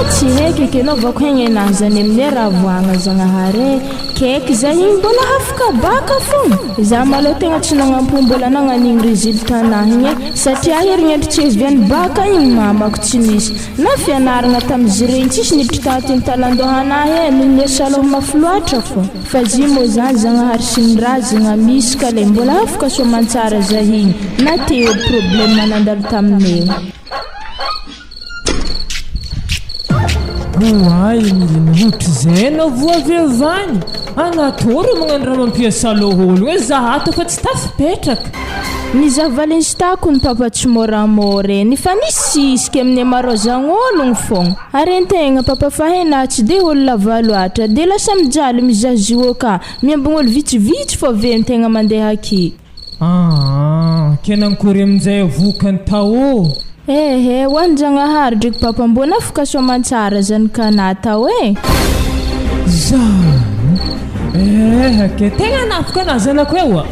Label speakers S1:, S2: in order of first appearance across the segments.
S1: tsy heky kenao vako hegny nazany amin'ny ravoagna zagnahary keky za igny mbola afaka baka fogna za malo tegna tsy nagnampo mbola nagnan'igny résultat nahigny satria herignandro tsy eviany baka igny mamako tsy nisy na fianaragna tamin'izy regny tsisy niditra taty talandohanahy noho saloha mafy loatra fo fa zy moa zany zagnahary sy ny razagna misy ka le mbola afaka soamantsara za igny na teo problème manandalo taminay
S2: Ay, milinohotry zay na voavevany anatory magnano raha mampiasa loholo hoe zahato fa tsy tafipetraka
S1: ny zavalinstako ny papa tsy moramora ny fa nisisika amin'ny marozan'ologno fogna ary antegna papa fahena tsy de olona valoatra de lasa mijaly mizazo ka miambogno vitsivitsy fo ve antegna mandeha aky
S2: kenankory amin'izay vokany tao
S1: wanjagnahary driko papa mbona afaka soamantsara zany kanata we
S2: ke tegna nafaka nazanako ewa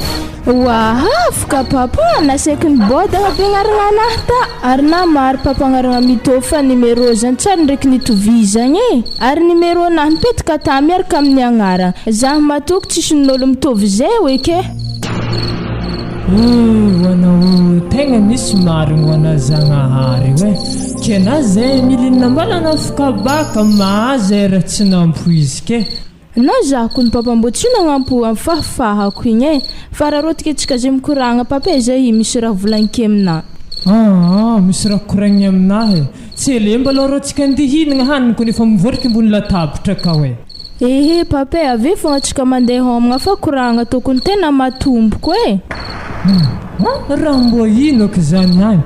S1: afaka papa naseky ny boda begnaragna ta ary na maro papa ngaragna mitofa numéro zany tsary ndraiky nitovizagny ary numéro na mipetraka ta miaraka amin'ny agnarana za matoky tsisy n'olo mitovy zay weke
S2: wanao tegna misy marigny wana zagnahary we kena zay milinina mbala nafaka baka mazera tsy nampoizike
S1: na zako ny papa mbo tsy nagnampo amin'ny fahafahako igny fa raha rotike tsika zay mikoragna papa zay misy raha volanike amina
S2: misy raha koragny aminahy tsy ele mbala rotsika andihinagna haniny ko nefa mivotriky ambony latabatra ka we
S1: papa ave fogna tsika mandeha homagna fa koragna tokony tena matomboko
S2: raha mbo inoko zany any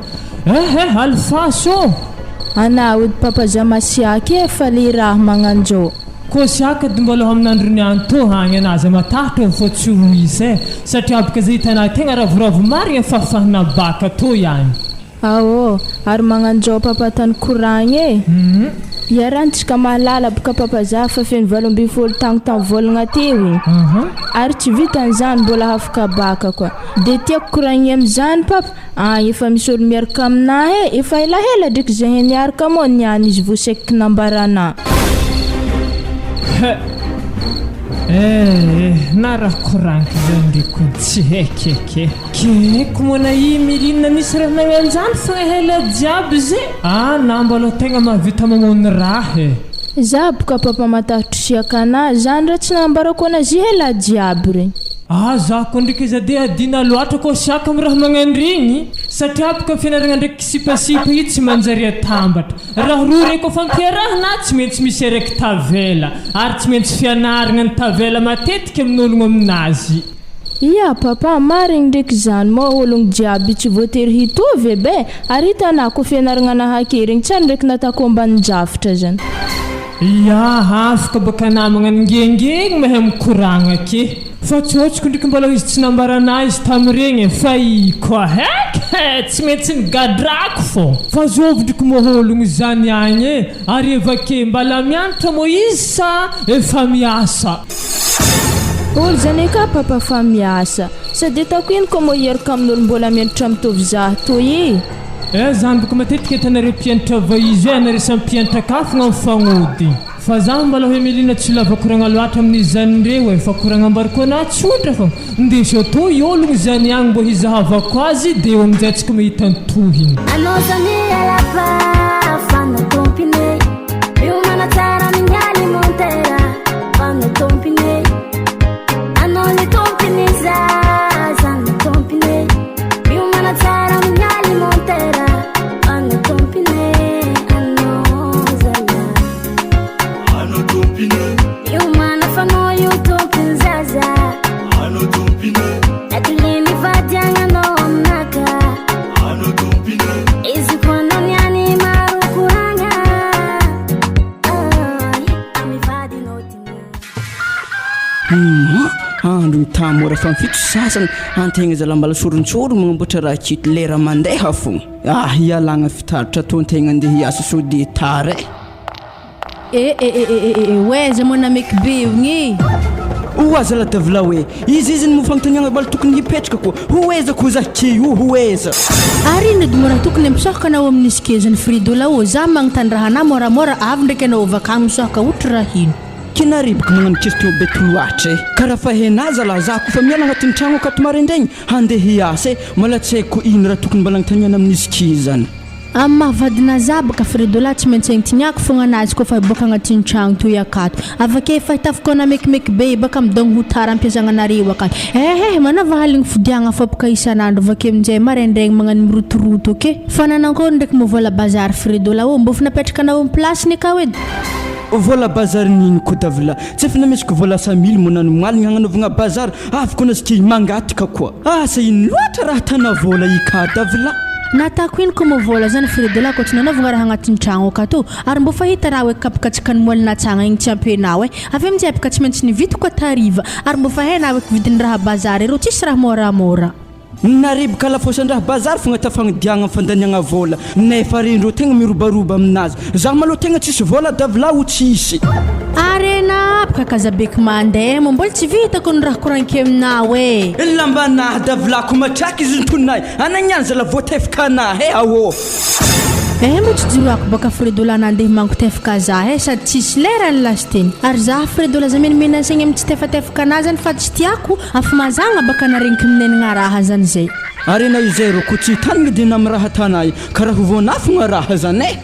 S2: alfaso
S1: anaody papa za masiaka fa le raha magnanjo
S2: ko siaka de mbala amin'androny anto hagny anazy matahatra fo tsy ho misy satria abaka zay hitanao tegna ravoravo marigny fafahana baka to ihany
S1: ary magnanjo papa tany koragny iarantsika mahalala boka papa za fa feno 20 tagno tamy volagna teo ary tsy vitan'izany mbola afaka baka koa de tiako koragny amin'izany papa efa misy olo miaraka aminahy efa elahela draiky zay niaraka moa niany izy voaseky nambarana
S2: na raha koranky zany ndriko tsy hekeke keko mona milinina misy raha nagnanjany fagnahela jiaby zay na mbala tegna mahavita mamony raha
S1: za boka papa matahotry siaka anazy zany raha tsy nambarako anazy hela jiaby regny
S2: zako ndraiky iza de adina loatra ko siaka amin'ny raha magnandregny satria boka fianaragna ndraiky sipasipa io tsy manjary atambatra raha roa reko fampiarahana tsy maintsy misy araiky tavela ary tsy maintsy fianaragna ny tavela matetika amin'ologno aminazy
S1: papa marigny ndraiky zany moa ologno jiaby tsy voatery hitovy be ary hitanao ko fianaragna nahake regny tsary ndraiky natako ambanin-javatra zany
S2: afaka baka namagna ngengegny mahay mikoragna ake fa tsy ohatsiko ndraiky mbala izy tsy nambarana izy tamin'iregny fa koa tsy maintsy nigadrako fo fa zovy ndraiky mohologno zany agny ary evake mbala mianatra mo izy sa efa miasa
S1: olo zany ka papa fa miasa sady atako ino koa mo iaraka amin'olo mbola mianatra mitovy za toy
S2: zany boka matetika hitanareo mpianatra vaizy anareo samy mpianatra kafagna mifagnody fa za mbala hoe milina tsy lava koragna loatra amin'izy zany reo fa koragna ambariko ana tsotra fa ndesy ato ologno zany agny mbo hizahavako azy de eo amin'izay tsika mahita ny tohiny
S3: andro mitamora fa mifitro sasany antegna zalambala sorontsoro magnamboatra raha kito lera mandeha fogna ialagna fitaritra atontegna andeha hiasa so de tare
S4: weza mona meky beogny
S3: oaza la davila hoe izy ny mofagnontaniagna bala tokony hipetraka koa hoeza koa za ke io hoeza
S4: ary nadimora tokony misohaka anao amin'izy kezany fridola o za magnontany raha na moramora avy ndraiky anao ovakagny misohaka ohatra raha ino
S3: kinaribaka magnano question bety loatra karaha fa henaza la za kofa miala agnatin'ny tragno akato maraindraigny handeha hiasa mala tsy haiko ino raha tokony mbola agnontaniana amin'izy ke zany
S4: amin'ny mahavadina za baka fridola tsy maintsy agnontiniako fogna anazy kofa boaka agnatin'ny tragno toy akato avake fahitafiko na mekimeky be baka midogno ho tara ampiasagnanareo akany manava haligny fodiagna fa baka isan'andro avake aminjay maraindraigny magnano mirotoroto oke fa nanankory ndraiky mivola bazary fridola o mbô napetraka anao amin'ny plasiny akao edy
S3: vola bazary nino ko davila tsy efa namesiko vola 100,000 monano maligna agnanovagna bazary afaka anazike mangatika koa asa ino loatra raha tana vola ika davila
S4: natako ino koa vola zany fridola ko tsy nanaovagna raha agnatin'ny tragno akato ary mbô fahita raha hoe kapakatsika ny molina tsagna igny tsy ampianao avy aminjay baka tsy maintsy nivity koa tariva ary mbô fahainao hoe vidiny raha bazary ero tsisy raha moramora
S3: naribaka lafosandraha bazary fogna tafagnidiagna fandaniagna vola nefa rendro tegna mirobaroba aminazy za maloha tegna tsisy vola davila ho tsisy
S4: arena baka kazabeky mandeha mbola tsy vitako ny raha koranke aminao
S3: lambanahy davilako matraky izy ntonay anagnany zala voatefaka anahy aô
S4: mo tsy jiroako baka fridola nandeha mankotefaka za sady tsisy lera ny lasteny ary za fridola za menimena ansegny amin'ny tsy tefatefaka anazy zany fa tsy tiako afa mazagna baka naregniko minenagna raha zany zay
S3: arena izay ro ko tsy tanigna dina amin'ny raha tanay karaha hovonafogna raha zany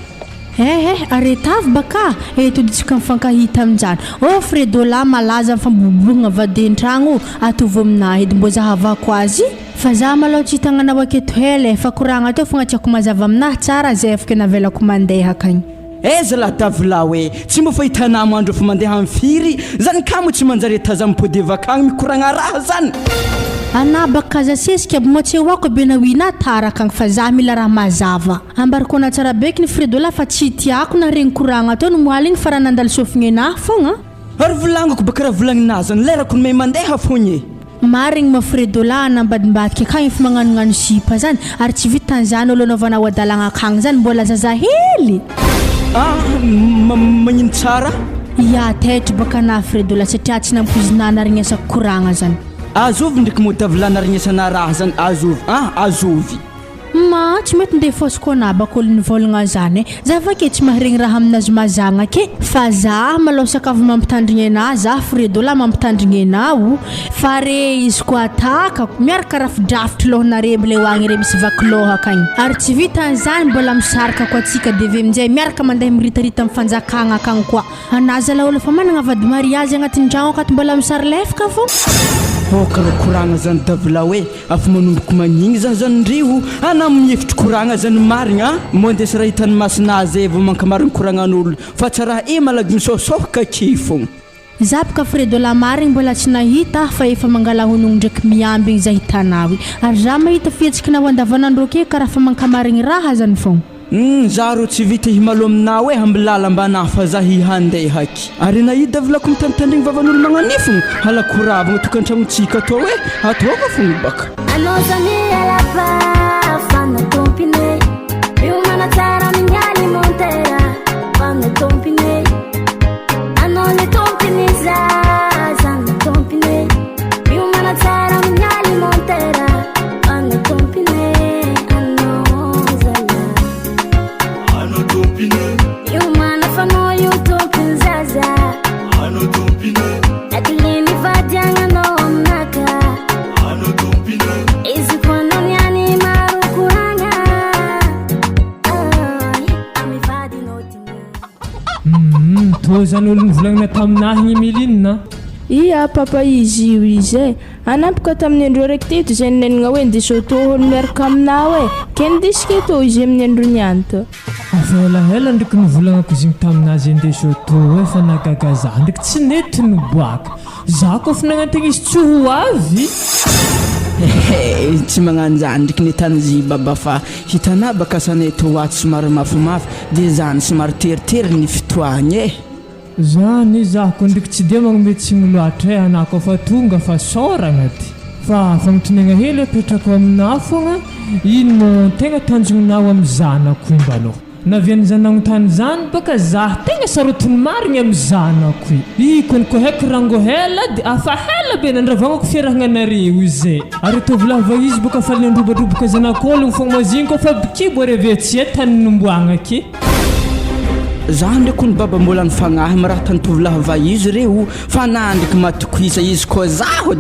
S4: aretavy baka toditsika mifankahita aminjany fridola malaza mifambobogna vaden-tragno atovy aminahy edy mbô zahavako azy fa za malao tsy tagnanao aketo hely fa koragna teo fogna tiako mazava aminahy tsara zay afaka navelako mandeha akagny
S3: zala davila hoe tsy mba fahitana mandro fa mandeha amin'ny firy zany kamo tsy manjary taza mipodevaka agny mikoragna raha zany
S4: ana baka za sesika mo tsy hoako be na wina taraka fa za mila raha mazava ambariko na tsara beky ny fridola fa tsy tiako na regny koragna teo no moaligny fa raha nandalo sofigny anahy fogna
S3: ary volangako baka raha volagninazany lerako ny may mandeha fogny
S4: marigny ma fridola nambadimbadika akagny efa magnanognano sipa zany ary tsy vitan'izany olo anaovanao adalagna akagny zany mbola zaza hely
S3: magnino tsara
S4: taitry baka na fridola satria tsy nampozinana regnesako koragna zany
S3: azovy ndraiky mo davilana regnesana raha zany azovy
S4: tsy mety ndeha fosiko anabako olo nivolagna zany za vake tsy maharegny raha aminazy mazagna ke fa za malao sakafo mampitandrigny anazy za fridola mampitandrigny anao fa re izy koa takako miaraka rafidrafitry lohanare mbile hoagny re misy vakiloha akagny ary tsy vitan'izany mbola misaraka koa atsika devy aminjay miaraka mandeha miritarita amin'ny fanjakagna akagny koa anazy la olo fa managna vady mariazy agnatin'ny tragno akato mbola misary lefaka fo
S3: karaha koragna zany davila hoe afa manomboko magnigny za zany ndrio ana mihevitry koragna zany marigna mondesy raha hitany masinazy vao mankamarigny koragnan'olo fa tsaraha malagy misosoka ke fogna
S4: za baka fridola marigny mbola tsy nahita fa efa mangala honogno ndraiky miamby igny za hitanao ary za mahita fihetsikina ho andavanandro ke karaha fa mankamarigny raha zany fogna
S3: za ro tsy vita himalo aminao hambilala mbanahy fa za hihandehaky ary na davilako mitandritandrigny vavan'olo magnanifogno halakoravagna tokantragnontsika atao ataova fogna baka
S2: zany olo nivolagnina taminahy igny milinina
S1: papa izy io izy anampaka tamin'ny andro raiky teto zay nenagna hoe ndeso tohony miaraka aminao ke ndisika to izy amin'ny andro nianto
S2: afahelahela ndraiky nivolagnako izy igny taminazy ndeso to fa nagaga za ndraiky tsy nety niboaka za koa fa nagnategna izy tsy ho avy
S3: tsy magnano zany ndraiky netanyzy baba fa hitanà baka saneto ato somary mafimafy dia zany somary teritery ny fitoagny
S2: zany zako ndraiky tsy dia magnometsiny loatra anako fa tonga fa soragna ty fa fagnotrinagna hely apetrako aminao fogna ino tegna tanjonginao amin'ny zanako io mbaloha naviany zanagnotany zany baka zah tegna sarotiny marigny amin'ny zanako ikoniko haiko rango hela dia afa hela be nandravagnako fiarahagnanareo izay ary tovolahy izy baka faly androbadroboka zanak'ologno fogna mazinko fa bikibo revetsia tany nomboagna ake
S3: zah ndraiky ny baba mbola nifagnahy maraha tany tovolahy vaizy reo fa nandriky matokoisa izy koa zaho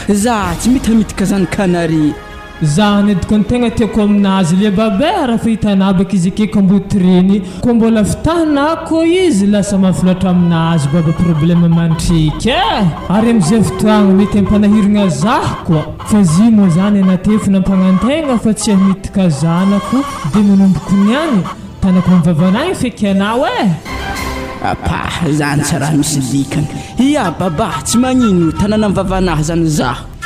S3: zah tsy mitamitika zanakanare
S2: zany ediko ny tegna tiako aminazy le babera fa hitanabaka izy ake kambotireny ko mbola fitahinako izy lasa mafilatra aminazy baba problème mantriky ary amizay fotoagna mety ampanahiragna zah koa fa zy moa zany anatefi nampanantegna fa tsy ahmitika zanako dia manomboko niany tanako mivavanahy feky anao
S3: apa zany tsy raha misy dikany ia baba tsy magnino tanana mivavanahy zany zah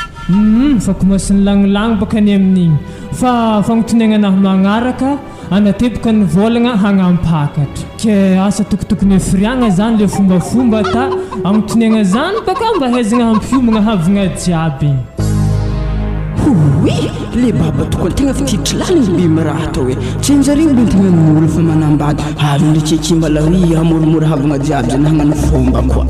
S2: fa komasiny lagnolagno baka ny amin'igny fa fagnotonegnanahy magnaraka anatebaka ny volagna hagnampakatra ke asa tokotokony firiagna zany le fombafomba ta agnotonegna zany baka mba haizagna hampiomagna havagna jiaby
S3: oui le baba tokony tegna fitiditry laliny be miraha tao hoe tsy anjareo mbo tegna min'olo fa manambady avy ndraikiaky mbala hoe hamoramora havagna jiaby zany hagnano fomba koa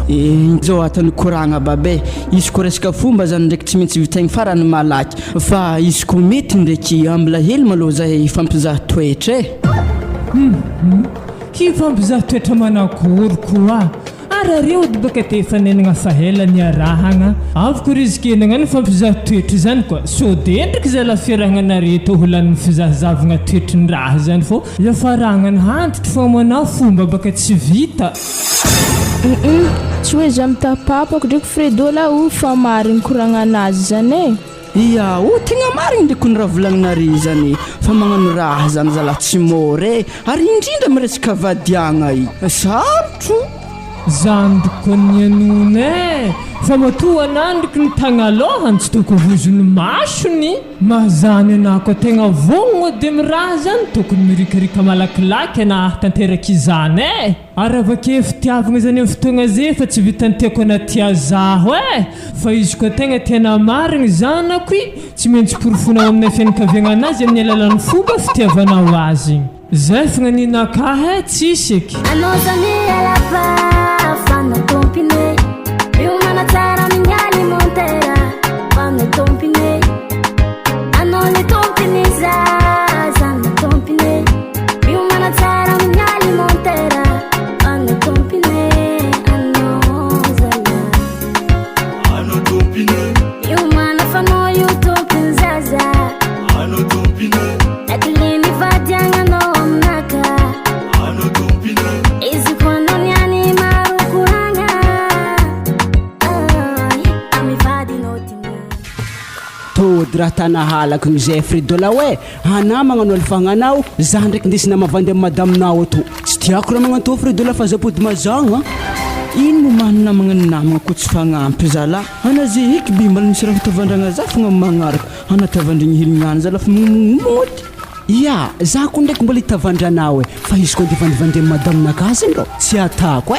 S3: zao atany koragna babe izy koa resaka fomba zany ndraiky tsy maintsy vitegna farany malaky fa izy koa mety ndraiky ambila hely maloha zahay fampizaha toetra
S2: fampizaha toetra manakory koa arareo dia baka te fanenagna fahela ny arahagna avoko rizike nagnano fampizaha toetra zany koa so dia ndraiky zay lafiarahagnanare to holan'ny fizahazavagna toetry ny raha zany fô iafarahagna ny hantitry fa manao fomba baka tsy vita
S1: tsy hoe za mitapapako ndraiky fredo la o fa marigny koragnanazy zany
S3: ia tegna marigny ndraiky ny raha volagninare zany fa magnano raha zany zala tsy môry ary indrindra miresaka vadiagna sarotro
S2: zany ndrikony anone fa matoa nandriky ny tagnalohany tsy toko vozony masony mahazany anako tegna vogno dia miraha zany tokony mirikarika malakilaky ana tanteraky izany ary avake fitiavagna zany amin'ny fotoagna zay fa tsy vitany tiako anatia zaho fa izy koa tegna tiana marigny zanako tsy maintsy porofona amin'ny fianakaviagna anazy amin'ny alalan'ny fomba fitiavanao azy zay fagnaninakahy tsisy eky
S5: fanno compine più una terra mignali montera fanno compine hanno le compine sanno compine più una terra mignali montera fanno compine hanno compine più una fanno io compine zaza hanno compine e che mi fa diangano naka hanno compine isi quando ne
S3: tody raha tana halako ngizay fridola hoe ana magnano alfagnanao zah ndraiky ndesina mavandy amin'ny madaminao ato tsy tiako raha magnano to fridola fa zapody mazagna ino manana magnano namagna ko tsy fagnampy zala ana zay eky be mbala misy raha fitavandragna za fogna magnaraka ana tavandragny hirignany zala fa moty ia za ko ndraiky mbola hitavandranao fa izy koa ndivandivandy amin'ny madaminaka zandro tsy atako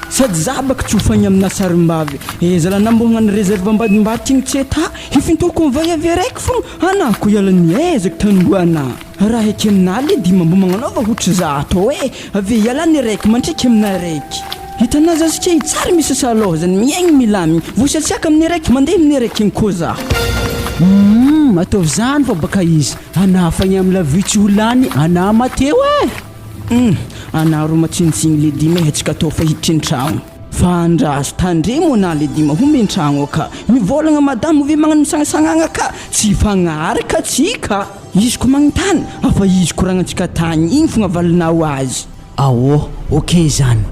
S3: sady za baka tsy hofagny amina sarim-bavy zala nambognany réserve ambadimbady igny tsy ta hifintoko mivayavy araiky fogna anako ialany ezaky tanimboana raha eky amina le dima mbo magnanaova ohatra za atao ave ialany araiky mandraiky amina araiky hitana za satria tsara misy saloha zany miaigny milamigny vosatsiaka amin'ny araiky mandeha amin'ny araiky igny koa za ataovy zany fa baka izy anafagny amin'ny lavitsy holany ana mateo ana ro matsinitsigny le dima hetsika atao fa hiditry an-tragno fa andraso tandremo ana le dima homby an-tragno aka mivolagna madamo ve magnano misagnasagnagna ka tsy fagnaraka tsika izy ko magnotany afa izy koragnantsika tany igny fogna valinao azy ok zany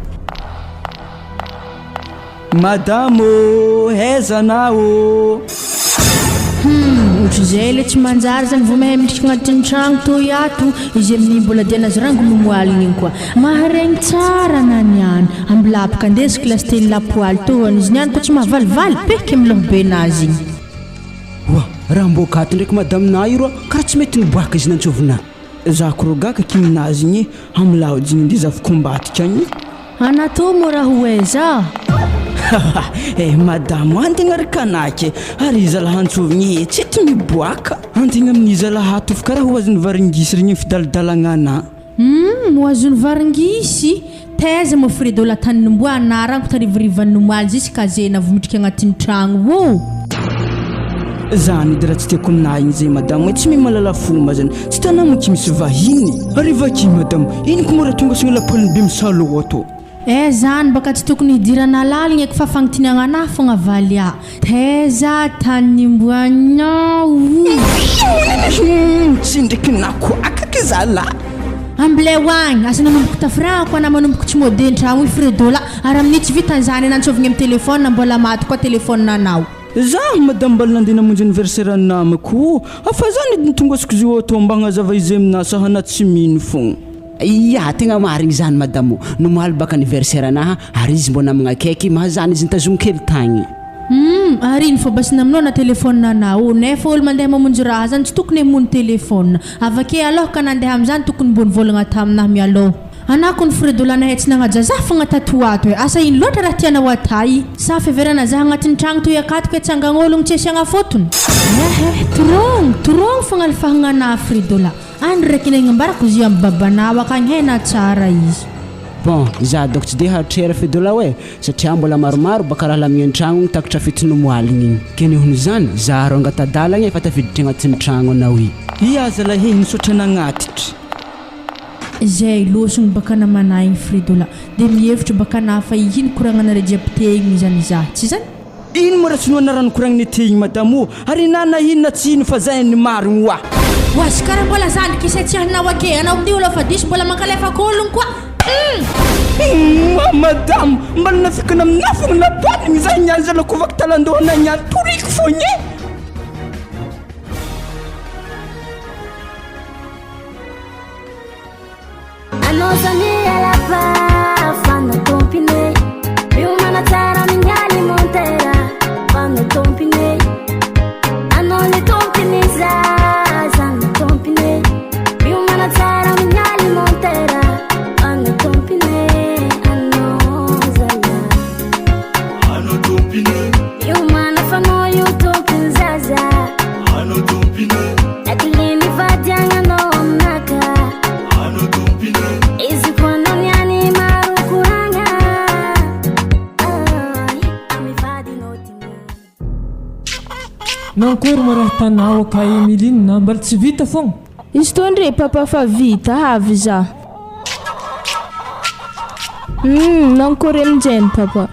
S3: madamo aizanao
S4: ohatra zay le tsy manjary zany vao mahay midriky agnatin'ny tragno to ato izy amin'ny mbola dianazy rango momoaligny igny koa maharegny tsara naniany ambilapaka andesiko lastely lapoaly tohany izy niany koa tsy mahavalivaly peky amin'ny lohabe nazy igny
S3: raha mbokato ndraiky madaminah io roa karaha tsy mety niboaka izy nantsovina za korogaka kiminazy igny amilahojigny ndi za fikombatika agny
S4: anato mo raha hoeza
S3: madamo antegna rikanaky ary izy laha antsovigny tsy ety miboaka antegna amin'izy laha atofy karaha ho azony varingisy regny fidalidalagna ana
S4: moazony varingisy taiza mo fridola taninomboa anaranko tarivorivan'ny moaly jusqu'à zena vomitrika agnatin'ny tragno ô
S3: zany edy raha tsy tiako aminahy igny zay madamo hoe tsy mimalala fomba zany tsy tanamiko misy vahiny arivaki madamo iny komora tonga sogna lapoliny be misalo ato
S4: zany baka tsy tokony hidirana laligny eky fa fagnotiniagna anahy fogna valia taiza tanimboagnao
S3: tsy ndraiky nako akaky zala
S4: amble hoagny asa nanomboka tafirako ana manomboka tsy modentragno i fridola ary amin'ny tsy vitan'izany anansovigny amin'ny telefôna mbola maty koa telefôna anao
S3: zah madame mbola nandeha namonjy anniversaire namako afa zany nitongasiko izy ato mba hagnazava izy amina sahana tsy mino fogna
S6: ia tegna marigny zany madamo nomaly baka anniversaire anaha ary izy mbona magnakaiky mahazany izy nitazogno kely tagny
S4: ary iny fôbasina aminao na telefôna anao nefa olo mandeha mamonjy raha zany tsy tokony hamony telefôna avake alohaka nandeha amin'izany tokony mbony volagna taminahy mialoha anako ny fridola nahetsi nagnajazafagna tatoato e asa iny loatra raha tianao atay sa fiverana zah agnatin'ny tragno toy akatoko etsangagn'ologno tsy asiagna fotony torogno fogna alifahagna anahy fridola any raiky nagnambarako izy amin'ny babanao akagny hena tsara izy
S6: bon za doko tsy de hatrera fridola hoe satria mbola maromaro baka raha lamigny an-tragno takatra fetiny moaligny igny keny hono zany za ro angatadalagna efa tafiditry agnatin'ny tragno anao i
S3: iaza lahe nisotra nagnatitry
S4: zay losogny baka namanay igny fridola dia mihevitra baka nafa ino koragnana rejeptegny zany za tsy zany
S3: ino mo ratsinoana rano koragniny tegny madamo ary nana inona tsy ino fa zay ny marigny wa
S4: oazy karaha mbola zandriky isatsiahinao ake anao ndi olo fa diso mbola mankalefaka ologno koa
S3: madamo mbola nafikana aminafogna naboaligny zay niany zalakovako talandohana niany toriky fogny
S5: Anosani alapa fana tompine Biumana tara minyali montera fana tompine Anoli tompine zana tompine Biumana tara minyali montera fana tompine Anosala Ano tompine Biumana fano yu tompine zaza Ano tompine Ekilini vadianga no omnaka Ano tompine
S2: nankory maraha tanao aka Emiline na mbola tsy vita fogna
S1: izy to ndre papa fa vita avy za nankory aminjeny papa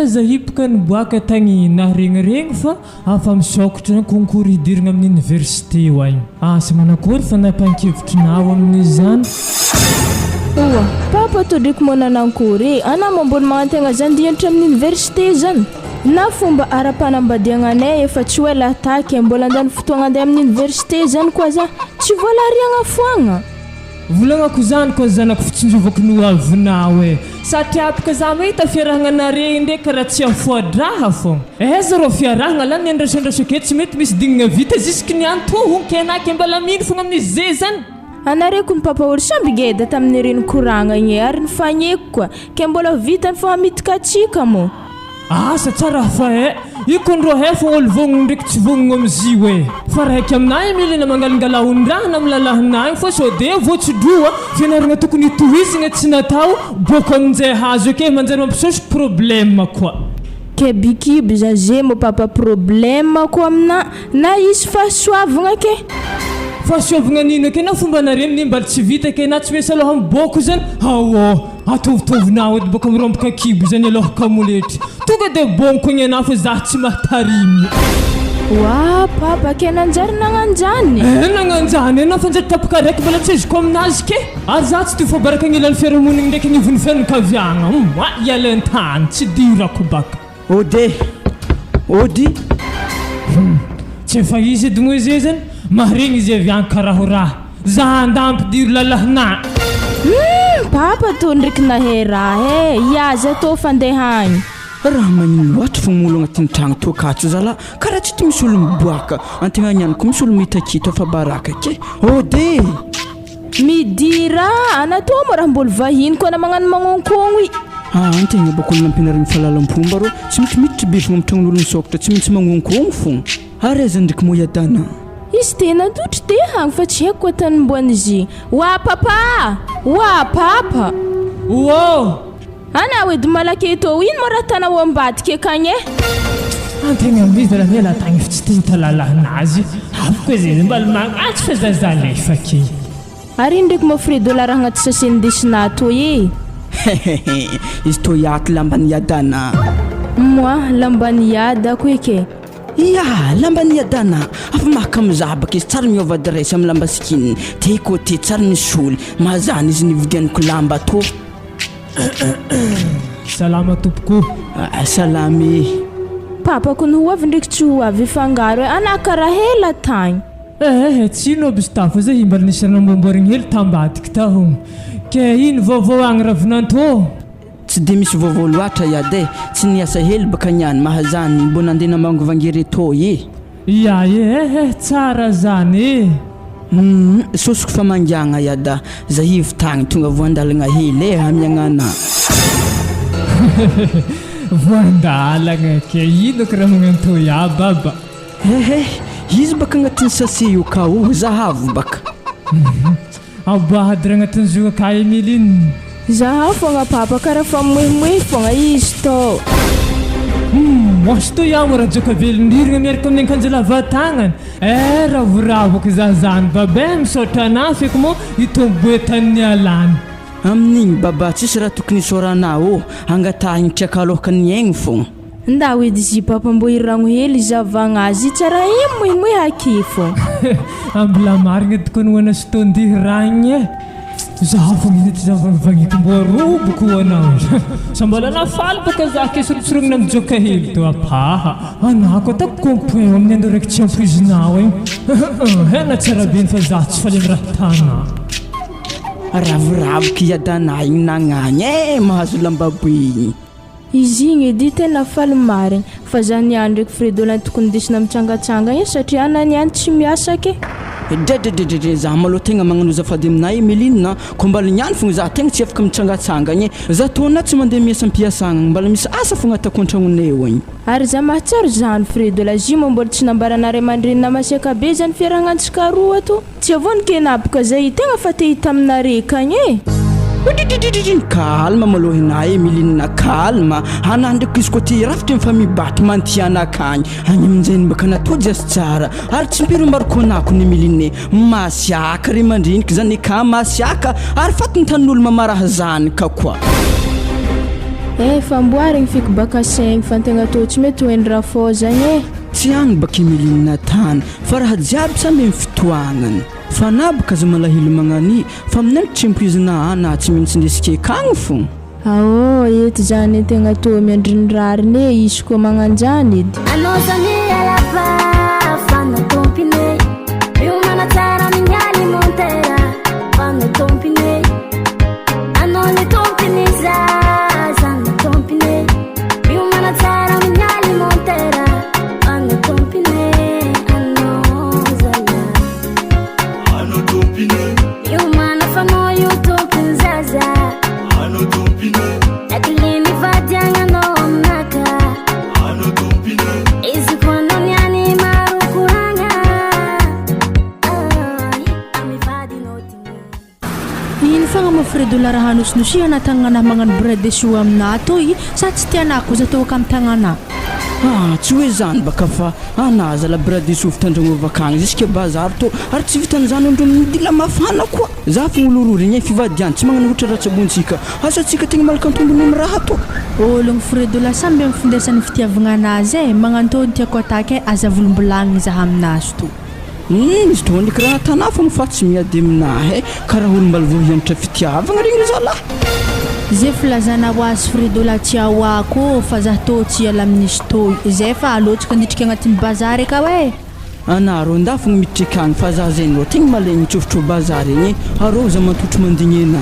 S2: za hipaka niboaka tagny naregniregny fa afa misokatra ny concours hidirigna amin'ny université hoagny asa manakory fa nampankevitrinao amin'izany
S1: oa papa to ndraiky mona nankory ana mambony magnantegna zany dianitra amin'ny université zany na fomba ara-panambadiagna anay efa tsy hoe lataky mbola andany fotoagna andeha amin'ny université zany koa za tsy voalariagna foagna
S2: volagnako zany koa zanako fitsinjovako no avinao e satria apaka za mahita fiarahagna nare ndraiky raha tsy afoadraha fogna aiza rô fiarahagna la niandrasandrasake tsy mety misy dignina vita jusque ny antohonke anaky mbala mino fogna amin'izy zay zany
S1: anareko ny papa olo samby ngeda tamin'ny reny koragna igny ary ny fagneko koa ke mbola vitany fa hamitika atsika mo
S2: asa tsara fa ikondro hefa olo vognogno ndraiky tsy vognogno am'izy hoe fa raiky aminahy milina mangalingalahondrahana amin'ny lalahinahy fa so de voatsidroa fianaragna tokony tohizigna tsy natao boko amin'izay hazo ake manjary mampisosy problème koa
S1: ke bikiby za ze mo papa problème koa amina na izy fahasoavagna ke
S2: fahasoavagna nino ake na fomba nare amin'ny mbaly tsy vita ake na tsy misy aloha miboko zany atovitovinao edy boka miromboka kibo zany alohaka moletry tonga de bonko igny anao fa za tsy mahatarimy
S1: wa papa ke nanjary nagnanjany
S2: nagnanjany anao fa njary tapaka raiky mbola tsy azoko aminazy ke ary za tsy tofa baraka agnilan'ny fiarahamonigny ndraiky nivony fianakaviagna ialentany tsy dirako baka
S3: ody
S2: tsy efa izy edy moa izy zany maharegny izy avy any karaha za andampidiry lalahina
S1: papa to ndraiky naheraha iaza to fandehagny
S3: raha magnino loatra fogna olo agnatin'ny tragno to akatso zala karaha tsy misy olo miboaka antegna nianako misy olo mitakito fa baraka ke ode
S1: midira anato mo raha mbola vahiny koa na magnano magnonkogno
S3: antegna bakolo nampinarigny fahalalam-pomba rô tsy mitry be fogna mitragnon'olo nisokatra tsy maintsy magnonkogno fogna ary aiza ndraiky mo iadana
S1: izy tena dotry de hagny fa tsy haiko atanym-boany izy wa papa ana edy malaky eto ino mo raha tanao ambadika akagny
S2: antegna mizy raha miala tagny fa tsy tia talalanazy afaka zay mbala magnatsy fa zazalefa ke
S1: ary ndraiky mafredola raha agnaty saseny desina toy
S3: izy to yaty lambany yadana
S1: moi lambany yada ko eke
S3: ya lambany yadana afa maka mizabaka izy tsara miova adresse amin'ny lamba sikiny te côté tsara misy olo mazany izy nividianiko lamba to
S2: salama tompoko
S3: salamy
S1: papa ko noavy ndraiky tsy hoavy fangaro ana karaha hela tagny
S2: tsino abistafo zay mbala nisy ranamboamboarigny hely tambadika tahogno ke ino vaovao agny ravinanto
S3: tsy de misy vaovao loatra yade tsy niasa hely baka niany mahazany mbo nandeha namangovangere to
S2: ya tsara zany
S3: sosoko fa mangiagna yada zahivy tagny tonga voandalagna hely amiagnana
S2: voandalagna ke ino ko raha magnanto ya baba
S3: izy baka agnatin'ny sase io ka zahavo baka
S2: abahady raha agnatin'ny zo ka Emiline
S1: zaha fogna papa karaha fa moemoe fogna izy to
S2: mosy to iaho raha joka velondirigna miaraka amin'ny akanjo lava tagnana raha voravako za zany baba misaotra anahy feky mo itomboetan'ny alany
S3: amin'igny baba tsisy raha tokony isorana angatahigny triaka alohaka ny aigny fogna
S1: ndao edy izy papa mbo iragno hely izavagna azy tsara moemoe hakifo
S2: ambila marigna tokony hoana sy tondihy ragny zaho fogna ty zavagnivagniko mbo aroboko hoanao sambala nafaly baka za ke sorosorogna mijoka hely to apaha anako atako comprin amin'ny andro raiky tsy amprizinao hena tsara beny fa za tsy faly raha tana
S3: ravoravoko yadana igny nagnagny mahazo lambaboe igny
S1: izy igny edy tena faly marigny fa za niany ndraiky fredola tokony desina mitsangatsangagny satria ana niany tsy miasa ke
S3: dredredredredre za malo tegna magnano zafady aminahy Emeline ko mbala niany fogna za tegna tsy afaka mitsangatsangagny za tona tsy mandeha miasa ampiasagna mbala misy asa fogna atako an-tragnonay igny
S1: ary za mahatsaro zany fredola zimo mbola tsy nambaranare aman-drenina masiaka be zany fiaragnantsika roa to tsy avony ke nabaka zay tegna fa te hita aminare kagny
S3: kalma malo hinahy Emeline kalma ana ndraiky izy koa ty rafitry fa mibaty mantiana akagny agny amin'izay baka natody asy tsara ary tsy mpiry marikoanako ny Emeline masiaka ry mandriniky zany ka masiaka ary fatiny tanin'olo mamaraha zany ka koa
S1: famboarigny fiky baka saigny fa tegna to tsy mety hoeny raha fô zagny
S3: tsy agny baka Emeline tany fa raha jiaby samby amin'ny fitoagnany fa nabaka za malahelo magnany fa amin'any tsy emprisina ana tsy maintsy ndesike kagny fogna
S1: eto zany tegna to miandrinirarine izy koa magnanjany edy
S5: anao zany alava fana tompine io manatsara mignany montera fana tompine anao le tompine zana tompine io manatsara mignany montera fana tompine io mana famo io tompiny zaza lakilini vadiagnanao aminaka izy koa anao niany maro koragna amivadinao tigna
S4: ino fagna mafredola raha nosinosia anatagnanahy magnano bradeso aminah toy sa tsy tianako za toaka amin'ny tagnanahy
S3: tsy hoe zany baka fa ana zala bradeso fitandragnova agny jusque bazary to ary tsy vitan'izany andro midila mafana koa za fa olorory fivadiany tsy magnano ohatra ratsabontsika asa tsika tegna malaka antombony amin'ny raha to
S4: ologno fredola samby amin'ny findesany fitiavagna anazy magnano to ny tiako atake aza volombolagny zaha aminazy to
S3: izy to ndraiky raha tana fogna fa tsy miady aminahy karaha olo mbala voahianatra fitiavagna regny zalahy
S4: zay filazana ho azy fredola tiahoako fa za to tsy ala amin'izy to zay fa alotsaka andritrika agnatin'ny bazary ka hoe
S3: anaro nda fogna mitrika agny fa za zegny ro tegna malegny tsofotro bazary igny arô za mantotro mandigny ana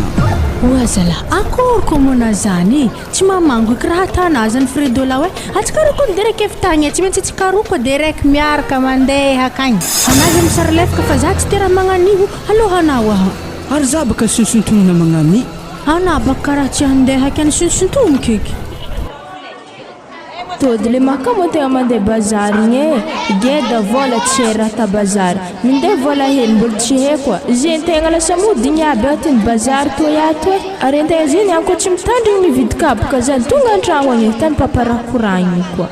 S4: oazala akory komona zany tsy mamango eky raha tanazany fredola hoe atsikaroko ny deraiky efitagny tsy maintsy atsikaroko deraiky miaraka mandeha akagny anazy misary lefaka fa za tsy tera magnanio alohanao aho
S3: ary za baka sinsintonina magnany
S4: ana baka karaha tsy handeha akany sinsintono keky
S1: tôdy le maka mo tegna mandeha bazary igny e geda vola tsy raha ta bazary mindeha vola hely mbola tsy haiko zay tegna lasa modigny aby atiny bazary toy ato e ary tegna zany anko tsy mitandrigny mividy kabaka zany tonga an-tragno agny tany paparakoragny koa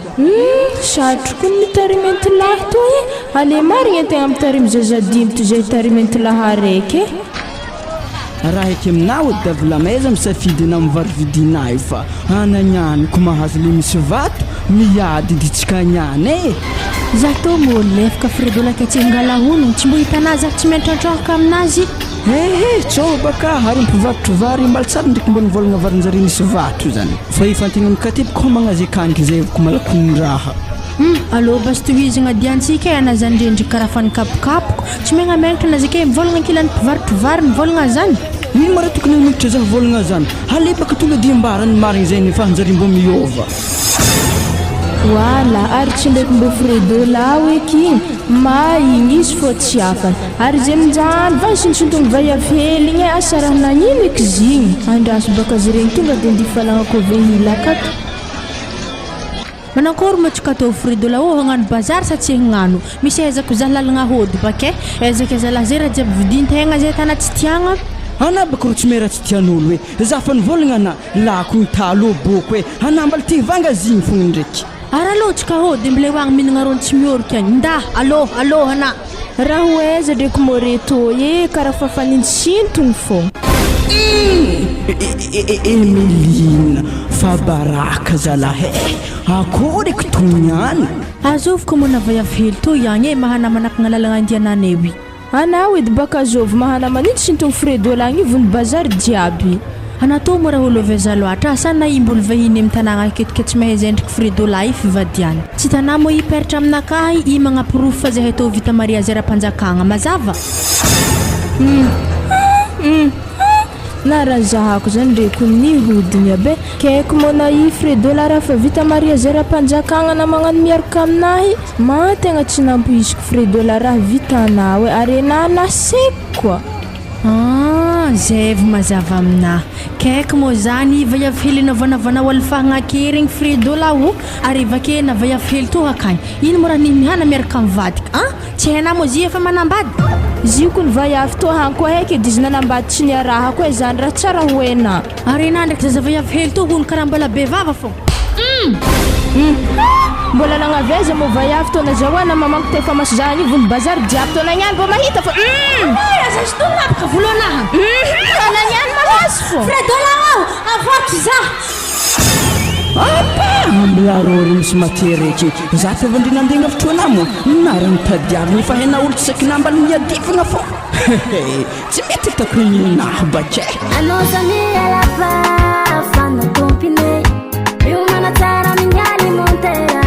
S1: satroko mitarimenty lahy toy e ale marigny tegna mitarimy zazadimty zay tarimenty lahy araiky
S3: raha eky aminao davilamaiza misafidy na mivary vidinay fa ananyany ko mahazo le misy vato miady ditsika niany e
S4: za to molo lefaka Fredola ketsingalahonogno tsy mbo hitanazy tsy miantratrahaka aminazy
S3: tsô baka ary mpivarotro vary mbala tsara ndraiky mbola nivolagna varinjare misy vato zany fa ifantegna mikatepiko homagnazy zay ko malakondraha
S4: alô bas tohizagna diantsika ana zany rendry karaha fanikapokapoko tsy megnamegnatra na zake mivolagna kilany mpivarotro vary mivolagna zany
S3: ino mara tokony militra za volagna zany halebaka tonga diambarany marigny zay nefa hanjary mbo miova
S1: wala ary tsy ndraiky mbo Fredola eky maigny izy fô tsy afany ary zay minjany va sintsintogny vaiavely igny asa raha nagnino eky zigny andraso baka zy regny tonga dia ndifalagnako vehila akato
S4: manakory matsika tao Fredola hagnano bazary sa tsy hagnano misy ezako za lalagna hody bake ezaka za lazay raha jiaby vidin-tegna zay tana tsy tiagna
S3: ana baka ro tsy mera tsy tian'olo hoe za fa nivolagna ana lako talo boko hoe anambala ty vanga zigny fogna ndraiky
S4: ara alô tsika hody mbile hoagny minagna rony tsy miorika agny nda alô ana
S1: raha hoaiza ndraiky moreto e karaha fafanintsintogny fô
S3: Emelina fa baraka zalahe akory kotoniany
S4: azoviko mona vaiavely to ihagny e mahana manakagna lalagna andianana ewi
S1: anao edy baka azovy mahana manitsy sintogny Fredola agny ivony bazary jiaby
S4: anatô mo raha olo aveza loatra asana imbolo vahiny amin'ny tanàgna aketika tsy mahay zay ndraiky Fredola i fivadiany tsy tanà mo hiperatra aminakahy i magnampirofo fa zahay tao vita maria zay raha-mpanjakagna mazava
S1: narazahako zany ndraiky ny hodigny abe kaiko mona i Fredola raha fa vita maria zay raha-mpanjakagna na magnano miaraka aminahy ma tegna tsy nampoiziko Fredola raha vitanao e ary na naseko koa
S4: zay vao mazava aminahy kaiko mo zany vaiavely navanavana walfahagna kerigny Fredola o ary vake na vaiavely to akagny ino mo raha nimihana miaraka mivadika tsy hainao mo zy efa manambady
S1: zioko ny vaiavy to hanko haiky dizy nanambady tsy niaraha koa zany raha tsara hoena
S4: ary na ndraiky zaza vaiavely to hono karaha mbola be vava fô
S1: mbola nagnaveza mo vaiavy to nazahoana mamanko tefa masy zany ivony bazary jiaby to nagnano mbo mahita fô
S4: azazy to napaka voloanaha
S1: nagnano malazy fô
S4: Fredola avoaky za
S3: mbola rory misy matereky za fa vandrina andegna fotoanamo narany tadiaviny fa haina olo tsy sakinambala miadifagna fô tsy mety hitako inahy bake
S5: fanno tompine riumana tsara mignani montera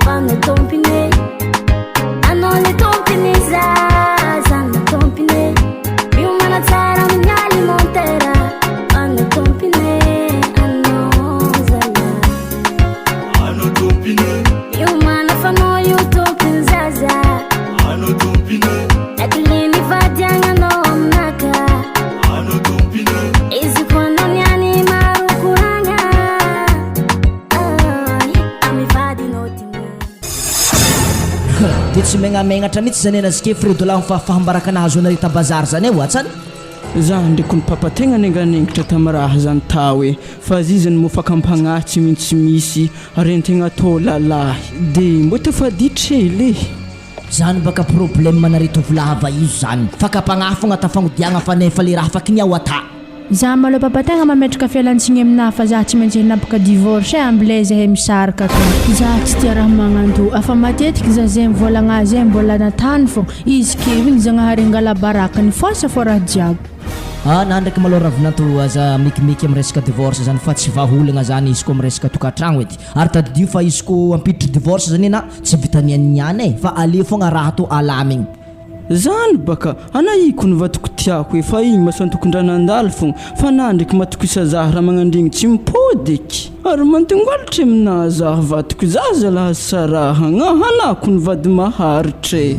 S5: fanno tompine hanno le tompine zanno tompine riumana tsara mignani montera fanno tompine hanno zala hanno tompine riumana famoio tompin zaza hanno tompine eklini vadianga no amnaka hanno tompine ezi quando niani marukuranga amivadi notimia
S7: dia tsy megnamegnatra mihitsy zany anazike Fredola mifahafaham-baraka nahazo anareta bazary zany e oatsany
S3: za ndraiky ny papategna nenganengitra tamaraha zany ta hoe fa zizany mofakampagnahy tsy mintsy misy rentegna atao lalahy dia mbo tafaditrely
S7: zany baka problème manareta volahava izo zany fakapagnahy fogna tafagodiagna fa nefa le raha afaky ny ao ata
S4: za malo papategna mametraka fialantsiny aminahy fa za tsy maintsy hinapaka divorce ambile zahay misaraka to za tsy tia raha magnanto afa matetiky za zay mivolagna azy mbola natany fô izy keo igny zagnahary angala barakany fosa fô raha jiaby
S7: na ndraiky malo ravinanto aza mikimeky amin'ny resaka divorce zany fa tsy vaholagna zany izy ko amin'ny resaka tokantragno edy ary tadidio fa izy ko ampiditry divorce zany na tsy vitanianiany e fa ale fogna raha to alamigny
S3: zany baka ana iko ny vatoko tiako e fa igny masantokon-dranandalo fogna fa na ndraiky matoko isa zaho raha magnandregny tsy mipody eky ary mantingolatra amina zaho vatoko za zalaha sarahagna hanako ny vady maharitra e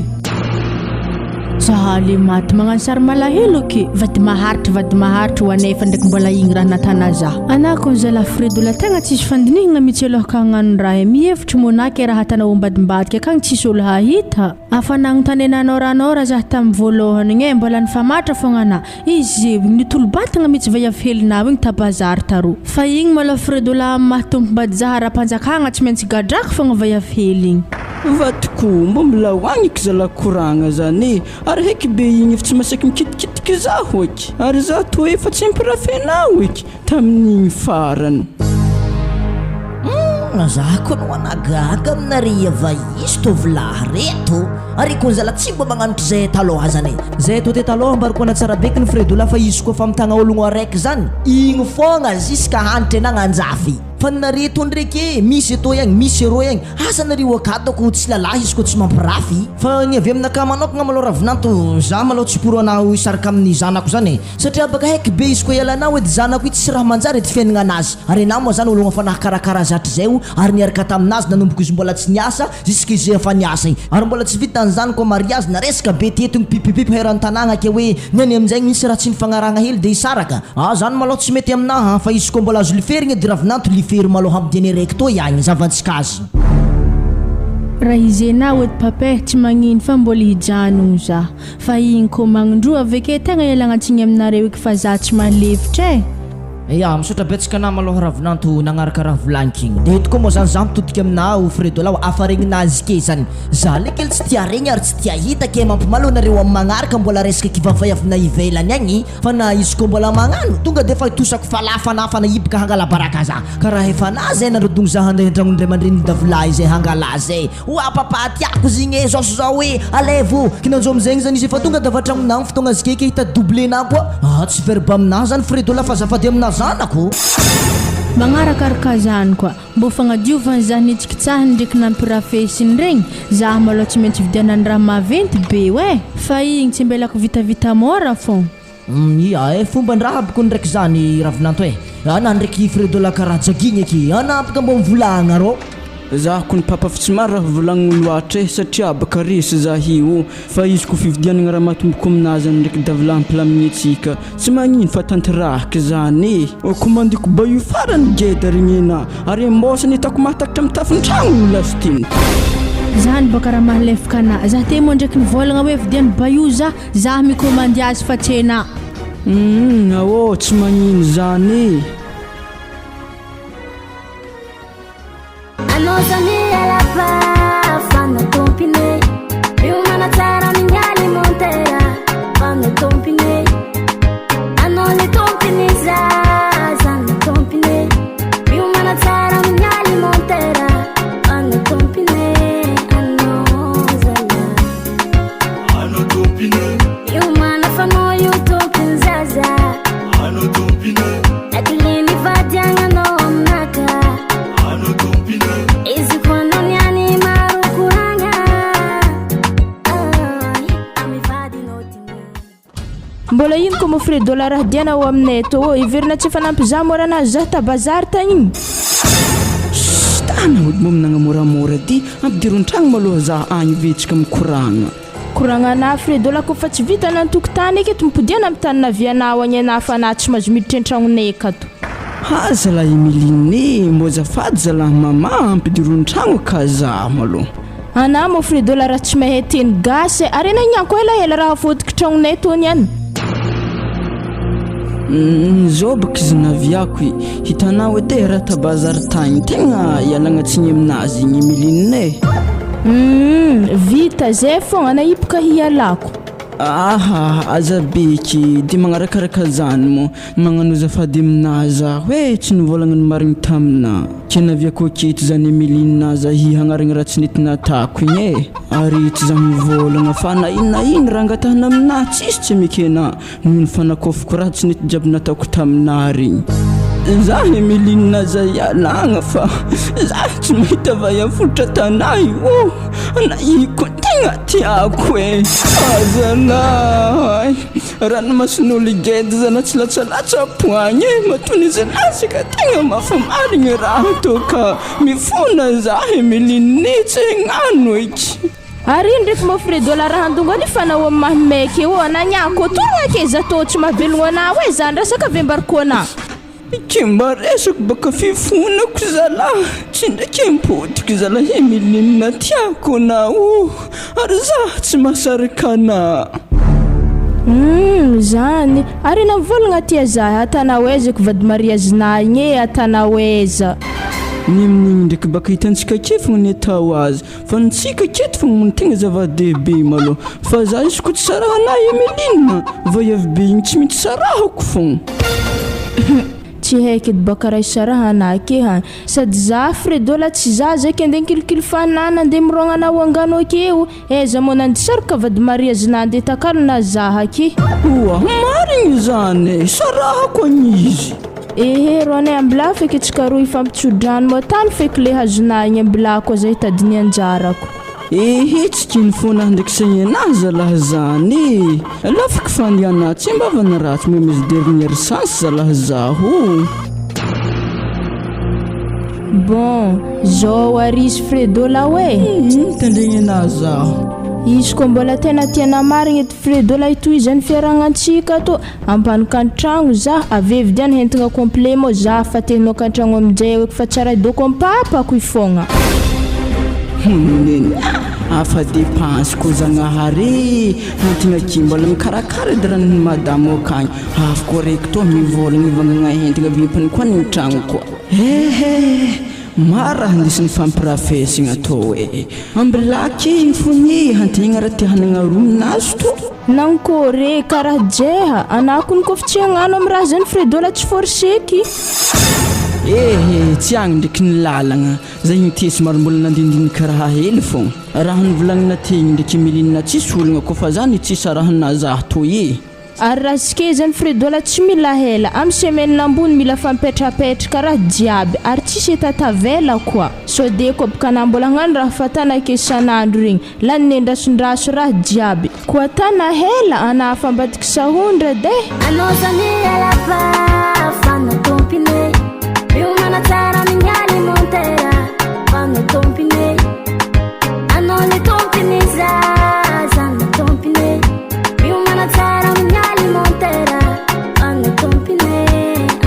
S4: zahaly maty magnano sary malahelo ke vady maharitra ho anefa ndraiky mbola igny raha natana za anako zala Fredola tegna tsisy fandinihana mitsy aloha ka hagnano raha mihevitry monaka raha tanao ambadimbadika kagny tsisy olo hahita afanagno tanenanao ranora za tamin'ny voalohany igny mbola nifamatra fogna izy nitolobatagna mitsy vahiafelinao igny tabazary taro fa igny maloha Fredola mahatompom-bady za ara-panjakagna tsy maintsy gadraka fogna vahiafely igny
S3: vatiko mbo mbola hoagniky zala koragna zany ary heky be igny efa tsy masaky mikitikitiky zaho eky ary za to efa tsy hampirafenao eky tamin'igny farany
S7: zako no anagaga aminare vaisy tovolahy reto ary kon zala tsy mba magnanotry zay taloha zany zay to te taloha mbariko na tsara beky ny Fredola fa izy koa fa mitagna ologno araiky zany igny fogna ziska hanitra enagna anjafy fa nareto ndraiky misy eto igny misy ero igny asa nareo akatako tsy lalahy izy koa tsy mampirafy fa ny avy aminaka manokagna malo ravinanto za malo tsy poroanao isaraka amin'ny zanako zany satria baka heky be izy koa ialanao edy zanako ity tsy raha manjary ety fiainagna anazy ary anao moa zany ologno fa nahakarakara zatry zay ary niaraka taminazy nanomboko izy mbola tsy niasa jusque izy efa niasa igny ary mbola tsy vita zany koa mariage na resaka be tetiny pipipipi heran'ny tanagna ke hoe nyany amin'izay misy raha tsy nifagnaragna hely de isaraka zany malo tsy mety aminaha fa izy koa mbola azo liferigny edy ravinanto lifery malo hampidiany raiky to ihagny zavantsika azy
S4: raha izy enao edy papay tsy magnino fa mbola hijanogno za fa igny koa magnindroa aveke tegna ialagnatsiny aminareo eky fa za tsy malefitra
S7: ya misaotra betsaka na maloha ravinanto nagnaraka raha volagniko igny de eto koa moa zany za mitodiky aminao Fredola afaregninazy ke zany za lekely tsy tia regny ary tsy tia hita ke mampimalo nareo amin'ny magnaraka mbola resaka kivavay avy na ivelany agny fa na izy koa mbola magnano tonga de fa tosako falafanafana ibaka hangala baraka za karaha efa na zay narodogno za handeha andragnondray mandreny davolahy zay hangala zay oa papa tiako zigny zaso zao hoe alevo kinanjo amizegny zany izy efa tonga davatragnonao fotoagna azy keke hita doublena koa tsy verba amina zany Fredola fa zafady amina zanako
S4: magnarakaraka zany koa mbo fagnadiovany za nitsikitsahany ndraiky nampirafesiny regny za malo tsy maintsy vidianany raha maventy be fa igny tsy mbelako vitavita mora fô
S7: ia fomban-draha aboko ndraiky zany ravinanto ana ndraiky Fredola karaha jagigny eky ana apaka mbo mivolagna rô
S3: za ko ny papa fa tsy maro raha volagniny loatra satria baka resy za io fa izy ko fividianagna raha matomboko aminazy ndraiky davolampilamigne tsika tsy magnino fa tanterahaka zany komandiko ba io farany geda regny ena ary mbosany hitako mahatakatra mitafiny tragno lastiny
S4: zany baka raha mahalefaka ana za te moa ndraiky nivolagna hoe vidiany baio za mikomandy azy fa tsena
S3: tsy magnino zany
S5: Anozani alla pa fanno compine più una terra mingali montera fanno compine hanno le compine zanno compine più una terra mingali montera fanno compine hanno compine più una fanno io compine zaza hanno compine e che li vadiano naka hanno compine
S1: mbola ino koa mo Fredola raha dianao aminay to iverina tsy fanampy za moranazy za tabazary tagny
S3: tana ody mo minagnamoramora ty ampidirony tragno maloha za agny vetsika
S1: koragna na Fredola koa fa tsy vita nantokotany eky eto mipodiana amin'ny tany navianao agny ana fa na tsy mahazo miditra an-tragnonay akato
S3: zala Emiline mbo zafady zala mama ampidirony tragno ka za maloha
S1: ana mo Fredola raha tsy mahay teny gasy ary ana ignako ela raha fodiky tragnonay tony any
S3: zao baka izy naviako hitanao edy raha tabazary tagny tegna ialagnatsiny aminazy igny Emiline
S1: vita zay fogna na ipaka hialako
S3: azabeky de magnarakaraka zany mo magnano zafady aminazy hoe tsy nivolagnany marigny tamina kenaviako aketo zany Emiline za hagnaragna raha tsy nety natako igny ary tsy za mivolagna fa na ino raha angatahana amina tsisy tsy mekena noho ny fanakofoko raha tsy nety jiaby nataoko tamina regny za Emiline za ialagna fa za tsy mahita vahiafotra tanay na iko tegna tiako azana rano masin'olo gedy zana tsy latsalatsa poagny matony izy lasika tegna mafamarigny raha toka mifona za Emiline tsy gnano eky
S1: Ary ndraiky mo Fredola raha andongany fanao amin'ny mahimeky eo ananyako toragna ke za tô tsy mahavelogno anao hoe zany resaka avembariko anao.
S3: Kimba resako baka fifonako zalahy tsy ndraiky mipodiky zalahy Emeline tiako anao ary za tsy mahasarika anao.
S1: Zany ary navolagna tia za atanao ezako vady mariazina igny atanao eza.
S3: Nimnigny ndraiky baka hitantsika kefogna ny atao azy fa nitsika keto fogna ny tegna zava-dehibe malo fa za izy ko tsy sarahanahy Emeline vaiavy be igny tsy mety sarahako fogna.
S1: Tsy haiko edy baka raha isarahana ake ha sady za Fredola tsy za zaka andeha kilikily fanana andeha mirogna anao angano akeo eza mo nandisaraka vady mariazina andeha takalo na zaha ake.
S3: Marigny zany sarahako an'izy.
S1: Ro anay ambila feky tsika roa ifampitsodrano mo tany feky le hazona igny ambila koa zay tadiny anjarako.
S3: Tsy kiny fona ndraiky saigny anahy zalahy zany lafiky fandiana tsy mbavana ratsy memezy dernière chance zalahy zaho.
S1: Bon zao arisy Fredola hoe
S3: tandregny anahy zaho.
S1: Izy ko mbola tena tiana marigny ety Fredola itoizany fiaragnatsika to ampanika an-tragno za avevidiany hentigna complet mo za fa tenao kan-tragno aminjay hoe fa tsara idoko ampapako ifogna.
S3: Afa dépense ko zagnahary hantigna kimbola mikarakara edy ranony madamo akagny afako raiky to mivolagna ivangagna hentigna vimpany koa ny tragno koa. Mara handisiny fampirafesigna to hoe ambilaky fogny hantigna raha tia hanagna rominazy to.
S1: Nankore karaha jeha anako ny kofa tsy hagnano amin'ny raha zany Fredola tsy forseky.
S3: Tsy agny ndraiky ny lalagna zay igny tesy maro mbola nandindinika raha hely fogna raha nivolagnina tegny ndraiky Emeline tsisy olagna kofa zany tsisy arahana zaho toy.
S1: Ary raha sike zany Fredola tsy mila hela amin'ny semaine ambony mila fampetrapetraka raha jiaby ary tsisy etatavela koa sodeko bokana mbola hagnano raha fatana ke isanandro regny lany nendrasondraso raha jiaby koa tana hela ana fambadiky sahondra de
S5: anosani alapa fanno tompine biumana tsara mignali montera fanno tompine anoni tompine zanno tompine biumana tsara mignali montera fanno tompine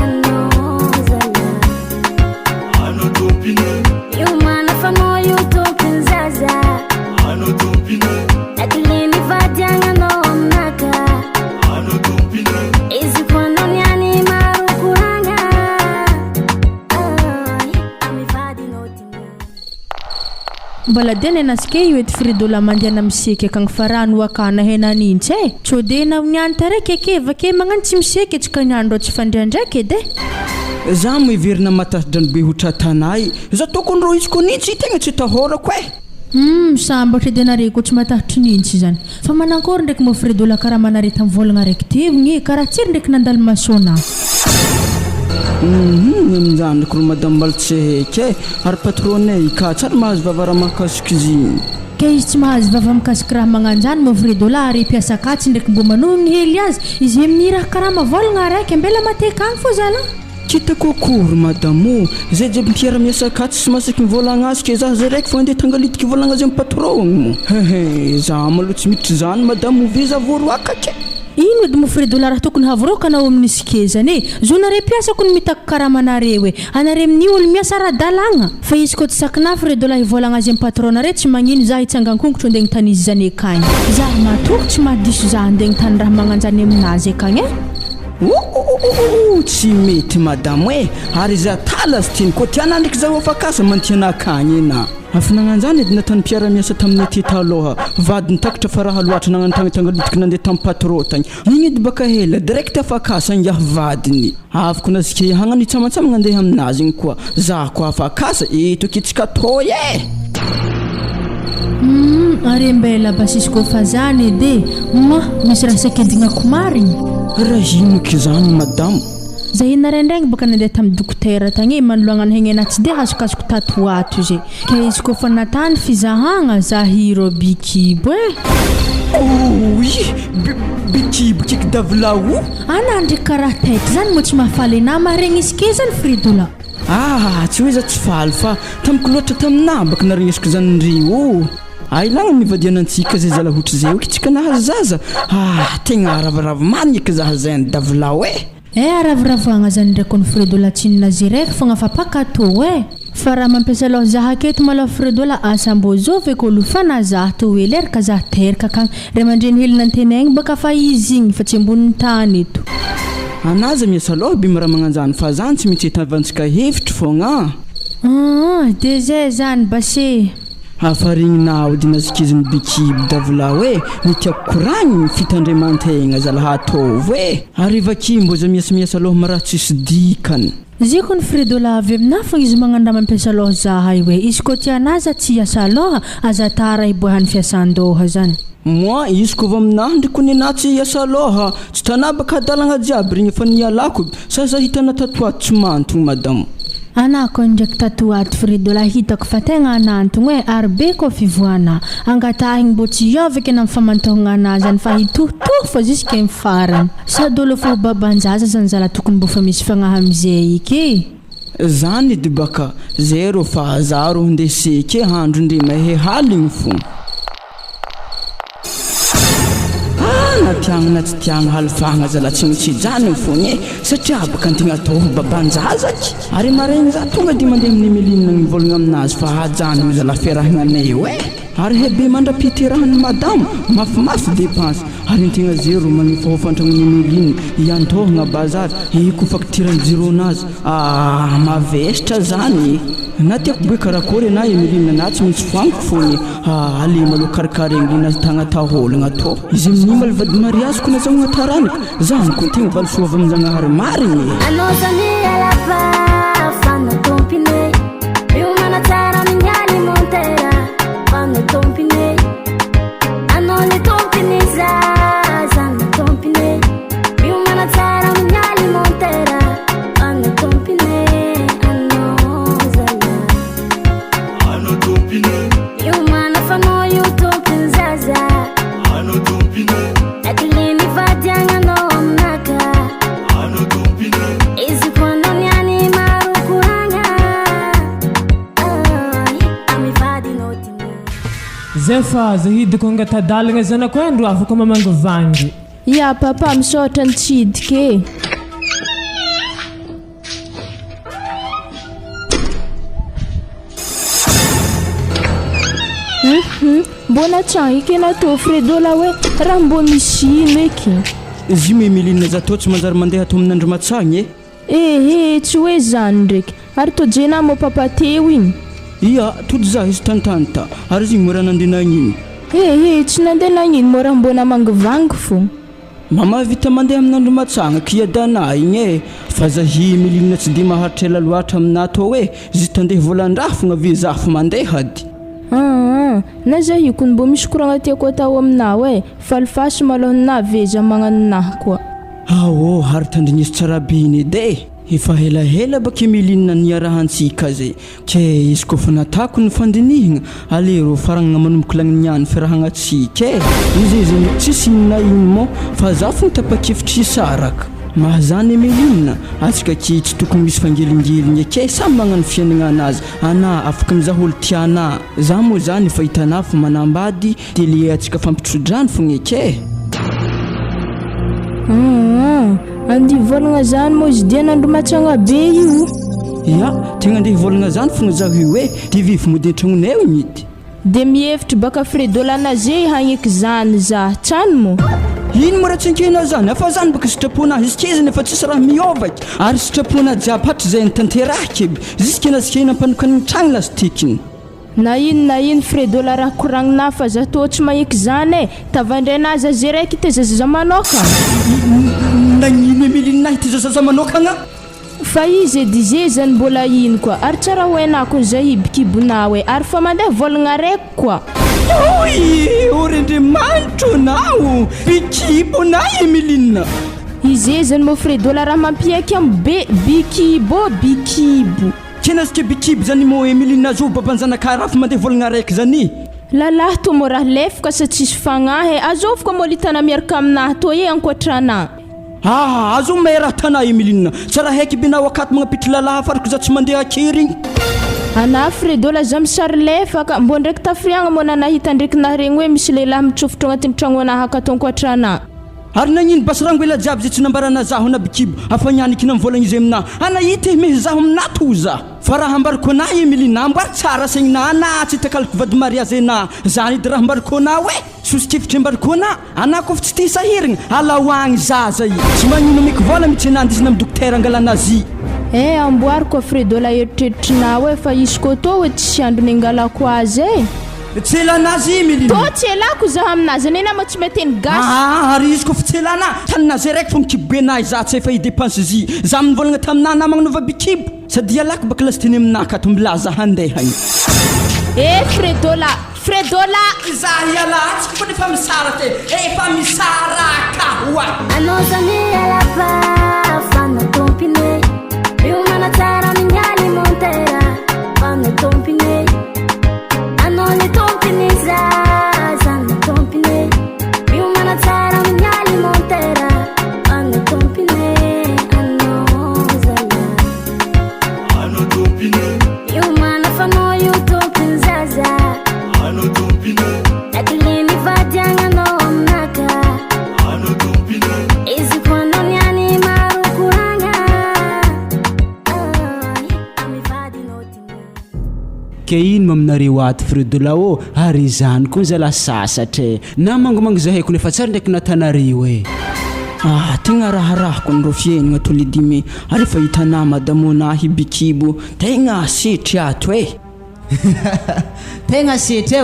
S5: anosala ano tompine biumana famo yu tompin zaza ano tompine aklini vadianga no mnaka ano tompine izi kwano nyani marukuranga
S4: mbola dena nasike io ety Fredola mandiana miseka kang farano akana henanintsy tsodena niany taraiky ake vake magnano tsy miseka tsika niandro tsy fandriandraiky edy
S3: za miverina matadrano be hotratanahy za tokony ro izy ko nintsy tegna tsy tahorako
S4: sambatra edy anareko tsy matahitry nintsy zany fa manankory ndraiky mo Fredola karaha manareta mivolagna raiky tevigny karaha tsiry ndraiky nandalo masona
S3: nzany ko madame Baltseke ary patronay ka tsara mahazo vavara mahakasiky ziny
S4: ke izy tsy mahazo vava mikasiky raha magnanjany mo Fredola ary piasa katsy ndraiky mbo manohigny hely azy izy amin'ny raha karaha mavolagna raiky ambela mateka agny fo zala
S3: kitako akory madamo zay jiaby mpiara miasa katsy sy masaky mivolagna azy ke za zay raiky fa andeha tangalitiky volagna azy amin'ny patron mo za maloha tsy miditry zany madamo viza voaroakake
S4: ino edy mo Fredola raha tokony havoroka anao amin'ny sike zany zo nare piasako ny mitako karaha manare hoe anare amin'ny olo miasa ara-dalagna fa izy ko tsy sakina Fredola hivolagna azy amin'ny patron nare tsy magnino za hitsangankongotro andeha tanizy zany akagny za matoko tsy mahadiso za andeha tany raha magnanjany aminazy akagny
S3: tsy mety madamo ary za talazy tiany ko tiana ndraiky za hofakasa mantiana akagny ena afinagnan-jany edy natany mpiara miasa tamin'ny ty taloha vadiny takatra fa raha loatra nagnano tangalitiko nandeha tamin'ny patron tagny igny edy baka hela direct afakasa ingaha vadiny afaka nazike hagnano itsamatsamagna andeha aminazy igny koa za ko afakasa eto akitsika toy
S4: ary mbela basisy ko fa zany edy misy raha sakendignako marigny
S3: raha ino ky zany madamo
S4: za inarendraigny baka nandeha tamin'ny dokotera tagny manoloagnany hegnena tsy dia azokazoko tatoato zay ke izy ko fa natany fizahagna za hiro bikibo
S3: bikibo kiky davlao
S4: ana ndraiky karaha taiky zany mo tsy mahafaly na maregny izy ke zany Fredola
S3: tsy hoe za tsy faly fa tamiko loatra taminah baka naregnesiko zany ndrio Ailagna nivadianantsika zay zalahotra zay okitsika nahazy zaza. Tegna ravoravo maniky zaha zay davila
S4: ravoravoagna zany ndraiky ny Fredola tsinona zay raiky fogna fa pakato fa raha mampiasa loha zaha aketo malao Fredola asambo zovy ko lofana zaha to eleraka zaha teraka kan ray mandreny helina antenaigny baka fa izy igny fa tsy ambonin'ny tany eto.
S3: Anaza miasa loha bimy raha magnanjany fa zany tsy mitsy hitavantsika hevitra fogna.
S4: De zay zany base.
S3: Afarignina dinazikiziny bikiby davila ny tiako koragny fitandremantegna zalahatôvo ariva kimbo za miasa loha maraha tsisy dikany.
S4: Ziko ny Fredola avy aminafo izy magnanda mampiasa loha zaha izy ko tianaza tsy iasa loha aza tara iboahany fiasan-doha zany.
S3: Moi izy ko vaminahy ndriko nenatsy iasa loha tsy tanabaka dalagna jiaby regny efa nialako sasa hitana tatoato tsy mantogno madamo.
S4: Anako ndraiky tatoato Fredola hitako fa tegna anantogno ary be ko fivoana angatahigny mbo tsy iovaka na mifamantohagna anazy any fa hitohitohy fa jusque ny farany sady olo fa babanjaza zany zala tokony mbo fa misy fagnahy amizay iky
S3: zany edy baka zay ro fa zaro ndeseky handro ndre mahe haligny fo. Tiagna na tsy tiagna halifagna zala tsy jany fogna satria baka antegna atao babanjazaky ary maregny za tonga de mandeha amin'ny Emeline nivolagna aminazy fa hajany zala fiarahagnanay ary hebe mandrapiterahany madamo mafimafy dépense ary antegna zero magnifahofantragn'ny Emeline iantohagna bazary iko facture jironazy mavesitra zany na tiako be karakory na Emeline na tsy maintsy foagniko fogny alema lo karakaregny na tagna taholagna to izy minimale vady mariage ko na zagna taranaka zany ko tegna valisoa avy amin'Jagnahary marigny.
S5: Anosani alapa fana tompine biumana tara minyani montera fana tompine anoni tompine zana tompine biumana tara minyani montera fana tompine anozala ano tompine biumana fano yu tompine zaza ano tompine akilini vadianga no amnaka ano tompine izi kwano nyani marukuranga amifadi notina
S2: Zefa zahidiko angatadalagna zanako andro afaka mamango vangy.
S1: Ya papa misaotra nitsidike. Mbona tragno iky natao Fredola raha mbo misy ino eky.
S3: Izy Emeline zato tsy manjary mandeha atao amin'andro matsagny
S1: tsy hoe zany ndraiky ary tojena mo papa teo igny.
S3: Ia tody za izy tantanta ary izy mora nandeha nagnino.
S1: Tsy nandeha nagnino mora mbona mangivangy fo.
S3: Mama vita mandeha amin'andro matsagna kiadana igny fa zahi Emeline tsy de maharitra ela loatra aminato izy tandeha volan-draha fogna vizaha mandehady.
S1: Na zahi kun mbo misy koragna tiako atao aminao falifaso malona veja magnanonahy koa.
S3: Ary tandrinisy tsara biny edy efa hela baka Emeline niarahantsika zay ke izy ko fa natako ny fandinihigna alero faragna manomboka lagninyany fiarahangatsika izy tsisy inona igny mo fa za fogna tapakevitra isaraka mahazany Emeline atsika tsy tokony misy fangelingeligny ake samy magnano fiainagna anazy ana afaka mizaha olo tiana za moa zany efa hitana fa manambady de le atsika fampitrodrany fogna ake.
S1: Andi volagna zany mo izy dia nandro matsagna be io.
S3: Ya tegna andeha volagna zany fogna zaho io de vivy mody an-tragnonay igny
S1: de mihevitra baka Fredola naze hagneky zany za trano mo.
S3: Ino mo raha tsinkena zany afa zany baka sitraponazy izy kezany efa tsisy raha miovaky ary sitrapona jiaby hatry zay nitanterahky ziskena zikena mpanokany tragno lastikiny.
S1: Na ino Fredola raha koragnina fa za to tsy maheky zany tavandranazy zay raiky te zaza manoka.
S3: Nagnino Emeline nahy te zaza manokagna?
S1: Fa izy edy zezany mbola ino koa ary tsara hoe nako zahi bikibona ary fa mandeha volagna raiky koa.
S3: Orendriamanitro nao bikibo na Emeline.
S1: Izy zany mo Fredola raha mampiaiky am be bikibo.
S3: Kena zike bikibo zany mo Emeline azo babanjanakaraha fa mandeha volagna raiky zany.
S1: Lalahy to mo raha lefaka sa tsisy fagnahy azoviko mo litana miaraka aminahy to ankoatrana.
S3: Azo may raha tana Emeline tsara haiky binao akato magnapitry lalahy farako za tsy mandeha akery igny.
S1: Ana Fredo la zam sarlefa ka mbô ndraiky tafiriagna mô nanahita ndraiky naregny hoe misy lehilahy mitsofotro agnatin'ny tragno anahy akatonko atrana.
S3: Ary nagnino basirango ela jiaby zay tsy nambarana zaho na bikibo afa nianiky namvolagna izy amina anahita mehy zaho amina toza fa raha ambariko anahy Emilina amboary tsara saigna ana tsy takalako vady mariazy na zany edy raha ambariko ana hoe sosikevitry ambariko ana ana kofa tsy te sahirigna alahoagny zaza i tsy magnino meky vola mitsy anandizina amin'ny dokotera angalanazy
S1: amboariko Fredo la eritreritrinao hoe fa izy ko tô hoe tsy andro ningalako azy
S3: tsy elanazy Emilina
S1: tô tsy elako zaho aminazy nena mo tsy meteny gasy
S3: ary izy kofa tsy elana taninazy raiky fa mikibobenahy za tsy efa idepense zy za mivolagna taminah namagna nova bikibo sady ialako baka lasy teny aminah ka tombilaza handeha igny
S1: Fredola
S3: za iala tsy fa efa misara te efa misara kahoa
S5: Anozani alapa fana tompine Biumana tara minyali montera fana tompine Anoni tompine zana tompine Biumana tara minyali montera fana tompine Anozala
S8: Ano tompine
S5: Biumana famoyo tompine zaza
S8: Ano tompine
S5: Nakulini vadianga no omnaka
S8: Ano tompine
S5: Izi kwano nyani marukuranga Amifadi notina
S6: ke ino aminareo ato Fredo lao ary izany koa zala sasatra na mangomango zahaiko nefa tsara ndraiky natanareo
S3: tegna raharahako andro fiaignana tolidimy ary fa hitanà madamonahy bikibo tegna setry ato
S6: tegna setry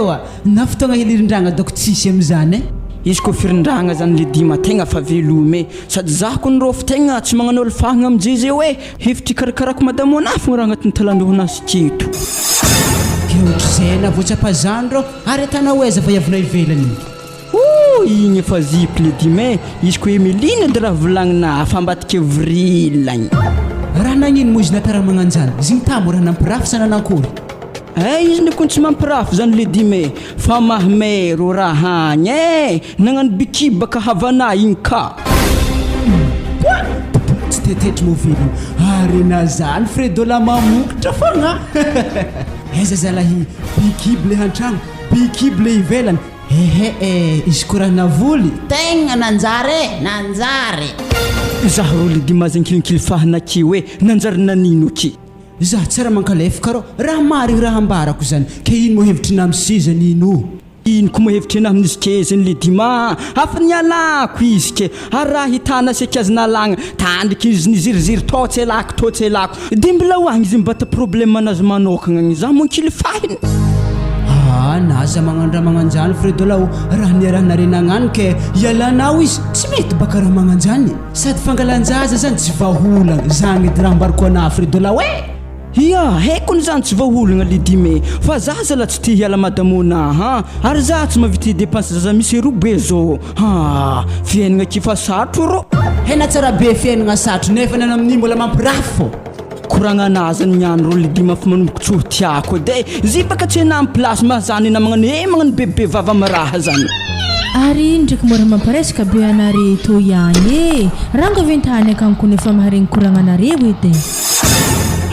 S6: na fotoagna helirindragna doko tsisy am'izany
S3: izy ko firindragna zany le dima tegna fa velomy sady zahako nirofo tegna tsy magnano fahagna am'jezy hoe hevitry karakarako madamonahy fogna raha agnatin'ny talandrohonazy keto
S6: ke ohatry zay na voatsapazandro ary atana oeza fa iavina ivelany
S3: igny efa zipo le dime izy ko Emilina de raha volagnina fambatike vrilagny
S6: raha nagnino moa izy natara magnanjany zigny tamo raha nampirafy sa nanankory
S3: izy ny kon tsy mampirafy zany le dime fa mahmero raha agny nagnano bikibo baka havana igny ka
S6: tsy tetetry movelogno ary na zany Fredo la mamokatra fogna eza zalahy bikibo le hantragno bikibo le ivelany izy ko raha navoly tegna nanjary
S3: zaho ro le dima zany kilikilifahana-ke hoe nanjary nanino ke
S6: za tsara mankalefa karô raha marigny raha ambarako zany ke ino mo hevitry namsizany ino
S3: ino ko mohevitry anahy amin'izy ke zany le dima hafa nialako izy ke ary raha hitana seky azy nalagna tandriky izy niziriziry tô tsy elako de mbola hoagny izy mbata problème anazy manokagna igny za mo kilifahiny
S6: naza magnano raha magnanjany Fredo lao raha niarahanare nagnano ke ialanao izy tsy mety baka raha magnanjany sady fangalanjaza zany tsy vaholagna zany edy raha ambariko anahy Fredo lao
S3: haiko ny zany tsy vaholagna le dime fa za zala tsy te hiala madamonahy ary za tsy mavity dépense zaza misy robe zao fiaignana kifa satro ro
S6: hena tsara be fiaignana satro nefa nana amin'ny mbola mampirafo
S3: koragna anazy ny andro le dima fa manomboky tsoho tiako de zy baka tsy ena amin'ny place mahazany na magnano bebe vava maraha zany
S4: ary ndraiky mora mamparesaka be anareto ihany rango ventany akankony efa maharegny koragna anareo edy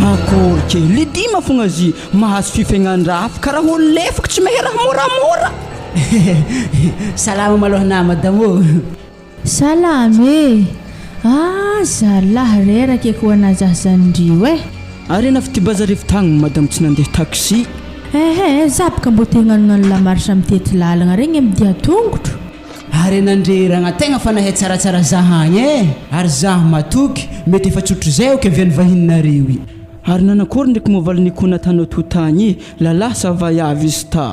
S3: akory ke le dima fogna zy mahazo fifiaignandraha karaha olo lefaka tsy mahay raha moramora
S6: salama malohana madamo
S4: salame zalahy reraka eky ho anazy zandrio
S3: ary na fitibazarevy tagny madame tsy nandeha taxi
S4: zabaka mbo te gnanognano lamarsy mitety lalagna regny amdia tongotro
S6: ary nandreragna tegna fa nahay tsaratsara zahagny ary zaho matoky mety efa tsotro zay oke aviany vahininareo
S3: ary nanakory ndraiky movaly nikona tanao totagny lalahy sava iavy izy ta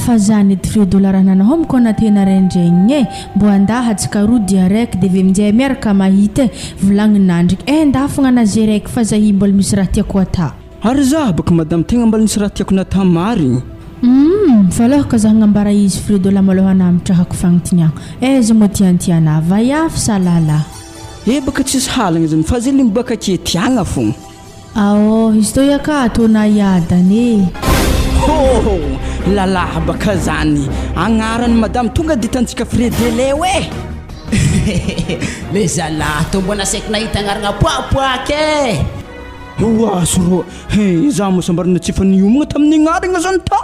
S4: fa zany edy $3 nanahomiko anatena rendregny mbo andaha tsikarodia araiky de ve minjay miaraka mahita volagninandriky nda fogna anazy raiky fa zahi mbola misy raha tiako ata
S3: ary za baka madame tegna mbola misy raha tiako natamarigny
S4: fa lohaka zaho gnambara izy $3 malohana mitrahako fagnotiniagna eza mo tiantiana vaiafy salala
S3: baka tsisy halagna zany fa zay le mibaka ke tiagna fogna
S4: izy to yaka atona iadany
S3: lalahy baka zany agnarany madame tonga ditantsika Fredele
S6: le zalahy to mbona saiky nahita agnarana poapoaky
S3: oasoro za mosambarana tsy efa niomagna tamin'ny agnaragna zany ta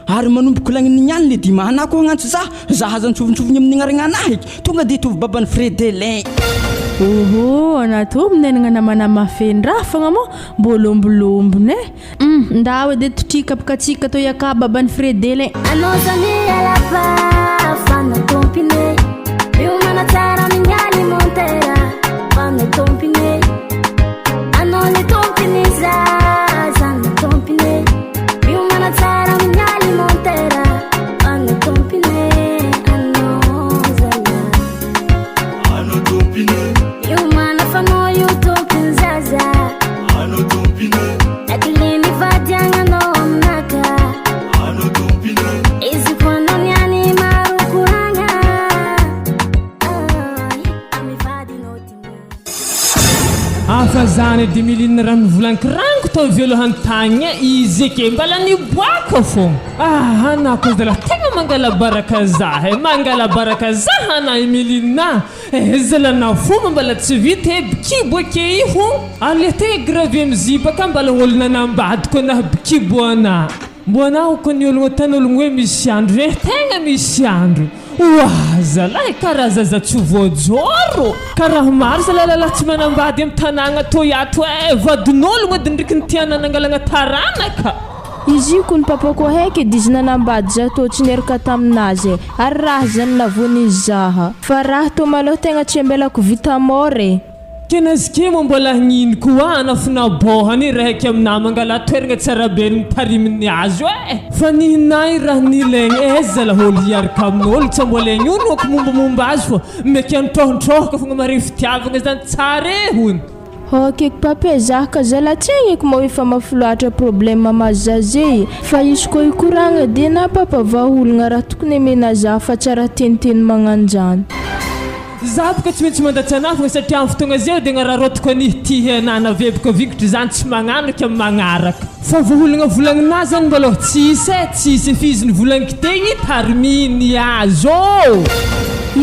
S3: ary manomboko lagniny niany le dimana ko hagnantsy za zany-tsovontsovony amin'ny agnaragna anahy tonga de tovy babany Fredelin.
S4: Oho, anato minenagna namana mafendraha fogna mo mbolombolombogne. Ndao edy totrika apakatsika to yaka babany Fredelin.
S5: Anao zany alapa fana tompine miomana tsara amin'ny alimentaire fana tompine anao le tompine zana tompine miomana tsara amin'ny alimentaire fana tompine anao zala
S8: ano tompine
S5: miomana fanao io tompiny zaza
S8: ano tompine
S5: akiliny vadiagnanao aminaka
S8: ano tompine
S5: izy koanao niany maro koragna amivadinao tigna
S2: afa zany de milinina raha mivolankiraniko tao velohany tagny izy eke mbala niboaka fogna anako zala tegna mangala baraka zahe mangala baraka zaha na milinina zala fomba mbala tsy vita bikibo ake i fogna ale tegna grave mizipaka mbala olona nambadiko anahy bikibo ana mbo anaho ko ny ologno tan'ologno hoe misy andro tegna misy andro zalahy karaha zaza tsy voajoro karaha maro zalalala tsy manambady amin'ny tanàgna to ato vadin'ologno edy ndraiky nitiana nangalagna taranaka
S1: izy io ko ny papako haiky edy izy nanambady za to tsy nerika taminazy ary raha zany navonizy zaha fa raha to maloha tegna tsy ambelako vita more
S2: kenazike mo mbola hagnino koa anafinabôhany raiky amina mangala toeragna tsara be nitarimin'ny azo fa nihinay raha nilaigna zalaholo hiaraka amin'olo tsy mbola igny onoko mombamomba azy fô meky antrohontrohaka fogna mare fitiavagna zany tsara hony
S1: okeko pape zah ka zala tsegneko mo efa mafiloatra problème mazazey fa izy ko ikoragna de na papa vaholagna raha tokony amena zah fa tsara teniteny magnanjany
S2: za boka tsy maintsy mandatsy anahy fogna satria amin'ny fotoagna zay de gnararotiko anihitihy anah navebaka vingitry zany tsy magnanaka amin'ny magnaraka fa voholagna volagninazy zany mbaloha tsisy fiziny volagniky tegny tarminy azo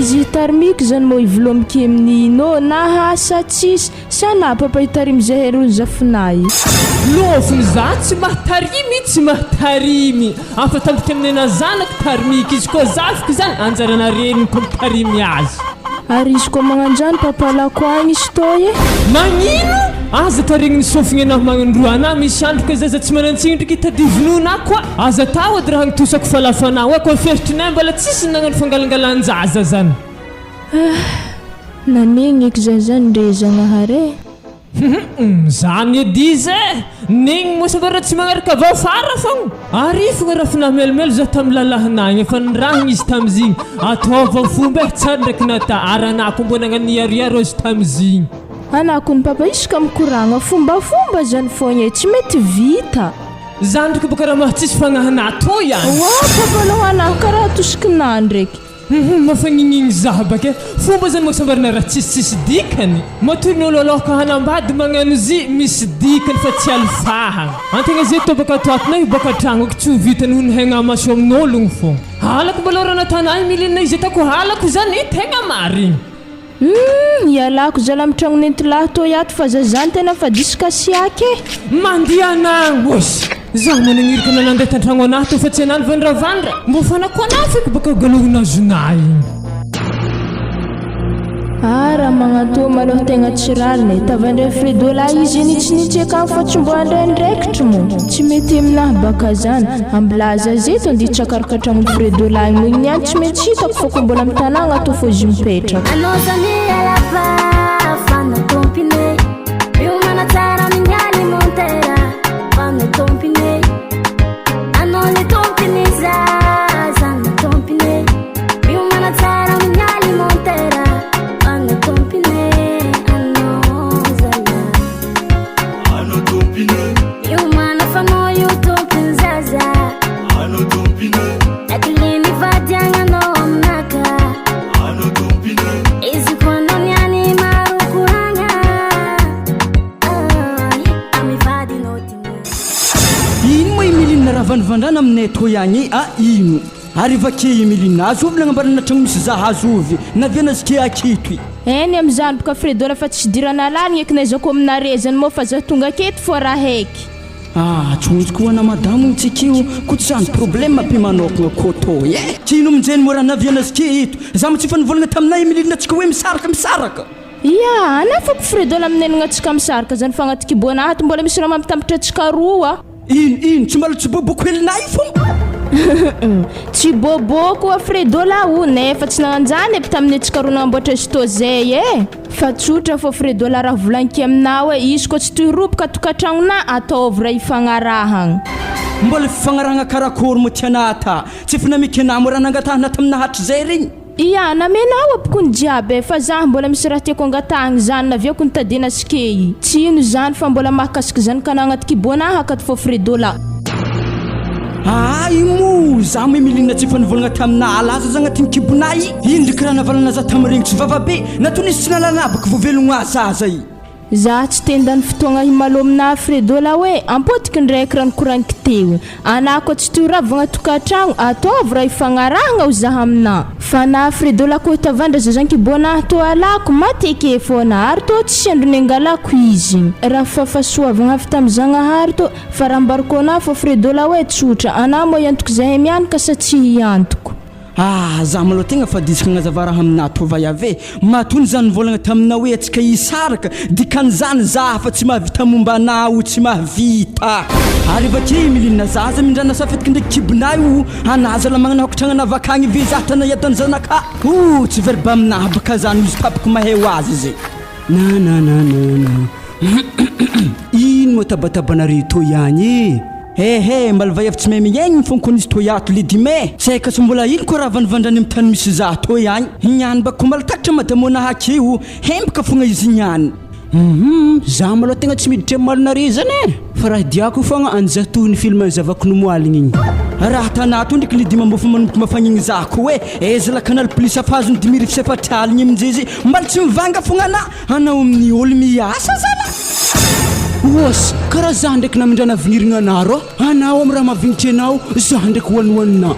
S1: izy tarmiky zany mo ivolomiko amin'ino na hasa tsisy sana papa itarimy zahay ro zafinay
S2: lofony za tsy mahatarimy afa tambika amin'ny ana zanaka tarmiky izy koa zafika zany anjarana reniny ko mitarimy azy
S1: ary izy koa magnanjany papa lako agny izy toy
S2: magnino aza taregniny sofigny anahy magnandroa anahy misy andro ka zaza tsy manantsiny ndraiky hitadivinona koa aza tao edy raha nitosako falafanao koa feritrinay mbola tsisy nagnano fangalangalan-jaza zany
S1: nanegny eky za zany ndrezagna hare
S2: zany edy izy negny mosambarana tsy magnaraka avao fara fogna ary fogna raha finahy melombelo za tamin'ny lalahinagny efa nirahagna izy tamizigny ataova fomba tsara ndraiky nata ary anako mbona nagnaniariaro izy tamizigny
S1: anako ny papa isaka mikoragna fombafomba zany fogna tsy mety vita
S2: zany ndraiky boka raha mahatsisy fagnahinah to ihany
S1: papa aloha anahy karaha tosikinah ndraiky
S2: mafagnigny zaha bake fomba zany mosambarana raha tsisitsisy dikany matoy ny olo alohaka hanambady magnano zy misy dikany fa tsy alifahagna antegna zay to baka toatinay boka tragno ko tsy ho vita noho ny haigna maso amin'ologno fô halako mbala raha natanahy milinina izy atako halako zany tegna marigny
S1: ialako zala amin'ny tragno nentilahy to ato fa zazany tena fa disika siake
S2: mandianagny osy za mananirika nanandeha tantragno anahy to fa tsy anany vandravandra mbo fanako anahy feky baka galohina azonay
S1: raha magnatô maloha tegna tsy rariny tavandray fredola izy nitsinitsy akagny fa tsy mbo andraindraikitry mo tsy mety aminahy baka zany ambilaza zeto andia tsakaraka tragno fredola igny igny any tsy maintsy hitako fa ko mbola mitanagna atao fô izy mipetraka
S5: anao zany alapa fana tompine miomana tsara amin'ny alimentaire fana tompine anao le tompine zana tompine miomana tsara amin'ny alimentaire fana tompine anao zala
S8: ano tompine
S5: miomana fanao io tompiny zaza
S8: ano tompine
S5: akiliny vadiagnanao aminaka
S8: ano tompine
S5: izy koanao niany maro koragna amivadinao tigna
S3: ino moa imilinina raha vandivandrana aminay to ihagny ino ary vake Emilina azo ovy nagnambarana tragno misy zahazo ovy naviana azy ke akito
S1: eny am'izany boka Fredola fa tsy dirana lalagna eky naizako aminarezany moa fa zaho tonga aketo fô raha haiky
S3: tsonjoko hoana madamo nitsikio ko tsy zany problème ampy manokagna koto kino aminjeny moa raha naviana azy ke eto za tsy fanivolagna taminay Emilina atsika hoe misaraka
S1: ya anafako Fredola aminenagna atsika misaraka zany fa agnaty kiboanato mbola misy raha mampitambatra atsika roa
S3: ino tsy mbala tsy boboko helinay fogna
S1: tsy bobo koa Fredola nefa tsy nagnanjany epi tamin'ny atsika roa nagnamboatra izy tô zay fa tsotra fô Fredola raha volaniko aminao hoe izy koa tsy toy roboka tokantragnona ataovy raha ifagnarahagna
S3: mbola fifagnarahagna karakory mo tianata tsy efa namiky anamo raha nangatahana tamin'ny nahatry zay regny
S1: ya namenao apoko ny jiaby fa zaho mbola misy raha tiako angatahagna zany naviako nitadiana sikey tsy ino zany fa mbola mahakasiky zany kana agnaty kiboanaha akato fô Fredola
S3: imo za mo Emilina tsy fanivolagna tamina alaza za agnatin'ny kibonay indriky raha navalana za tamiregny tsy vavabe natonisy tsy nalanabaka vovelogno azaza
S1: za tsy tendany fotoagna himalo amina Fredola hoe ampotiky ndraiky raha nikoragniko teo ana koa tsy toy ravagna tokantragno ataovy raha ifagnarahagna ho zaho amina fa na Fredola koa tavandra za zankibona to alako mateke fôna ary to tsy androny angalako izy raha fafasoavagna avy tamin-Zagnahary to fa raha mbarikona fô Fredola hoe tsotra ana mo iantoko zahay mianaka sa tsy iantoko
S3: za maloha tegna fa disika agnazava raha amina tovay ave matony zany volagna tamina hoe atsika hisaraka dikan'izany za fa tsy mahavita momba anao tsy mahavita ary vake Emilina zaza mindrana safetiky ndraiky kibonay anaza la magnana hokatragnana vakagny ve za tana yatany zanaka tsy verba amina baka zany izy tapako mahay ho azy zay ino mo tabatabanare to ihany mbala va efitsy mahay miaigny fonko nisy to yato ledime saika sy mbola ino koa raha vandivandrany amin'ny tany misy za to ihany niany bako mala takatra madamona hakeo hembaka fogna izy niany
S6: za maloha tegna tsy miditra malonare zany fa raha diako fogna anjatohiny film zavako nomoaligny igny
S3: raha tanato ndraiky ledima mbofa manomboka mafagnigny zako hoe aiza la canal plus afazony 2007 aligny aminjezy mbala tsy mivanga fogna anao amin'ny olo miasa zana
S6: Os, karaha za ndraiky namindrana avenirigna anaro anao amin'ny raha mavignitry anao za ndraiky hoanihoanina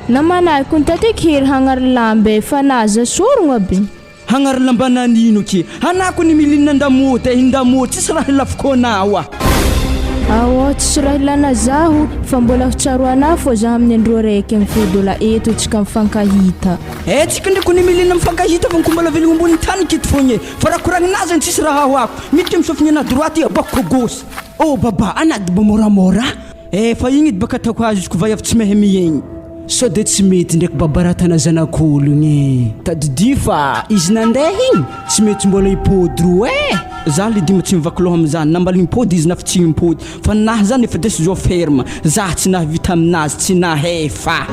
S1: namanahiko ntateky hery hagnary lambe fa naza sorogna be
S3: hagnary lambana nino ke anako ny Emilina ndamoty tsisy raha ilafiko anao
S1: tsisy raha ilana zaho fa mbola fitsaroana fô zaho amin'ny andro raiky amin'ny Fredola eto tsika mifankahita
S3: tsika ndraiky ny Emilina mifankahita fa mbola velogno ambony tany kito fogna fa raha koragninazy tsisy raha hoako miditra misofigny ana droite bako gauche
S6: baba anady ba moramora
S3: fa igny edy baka ataoko azy izy va tsy mahay miaigny
S6: so de tsy mety ndraiky babaratana zanak'olo igny tadidy fa izy nandeha igny tsy mety mbola hipody ro
S3: za le dima tsy mivaky loha am'zany nambala impody izy na fa tsy impody fa nahy zany efa desy zo ferme za tsy nahavita aminazy tsy nahay fa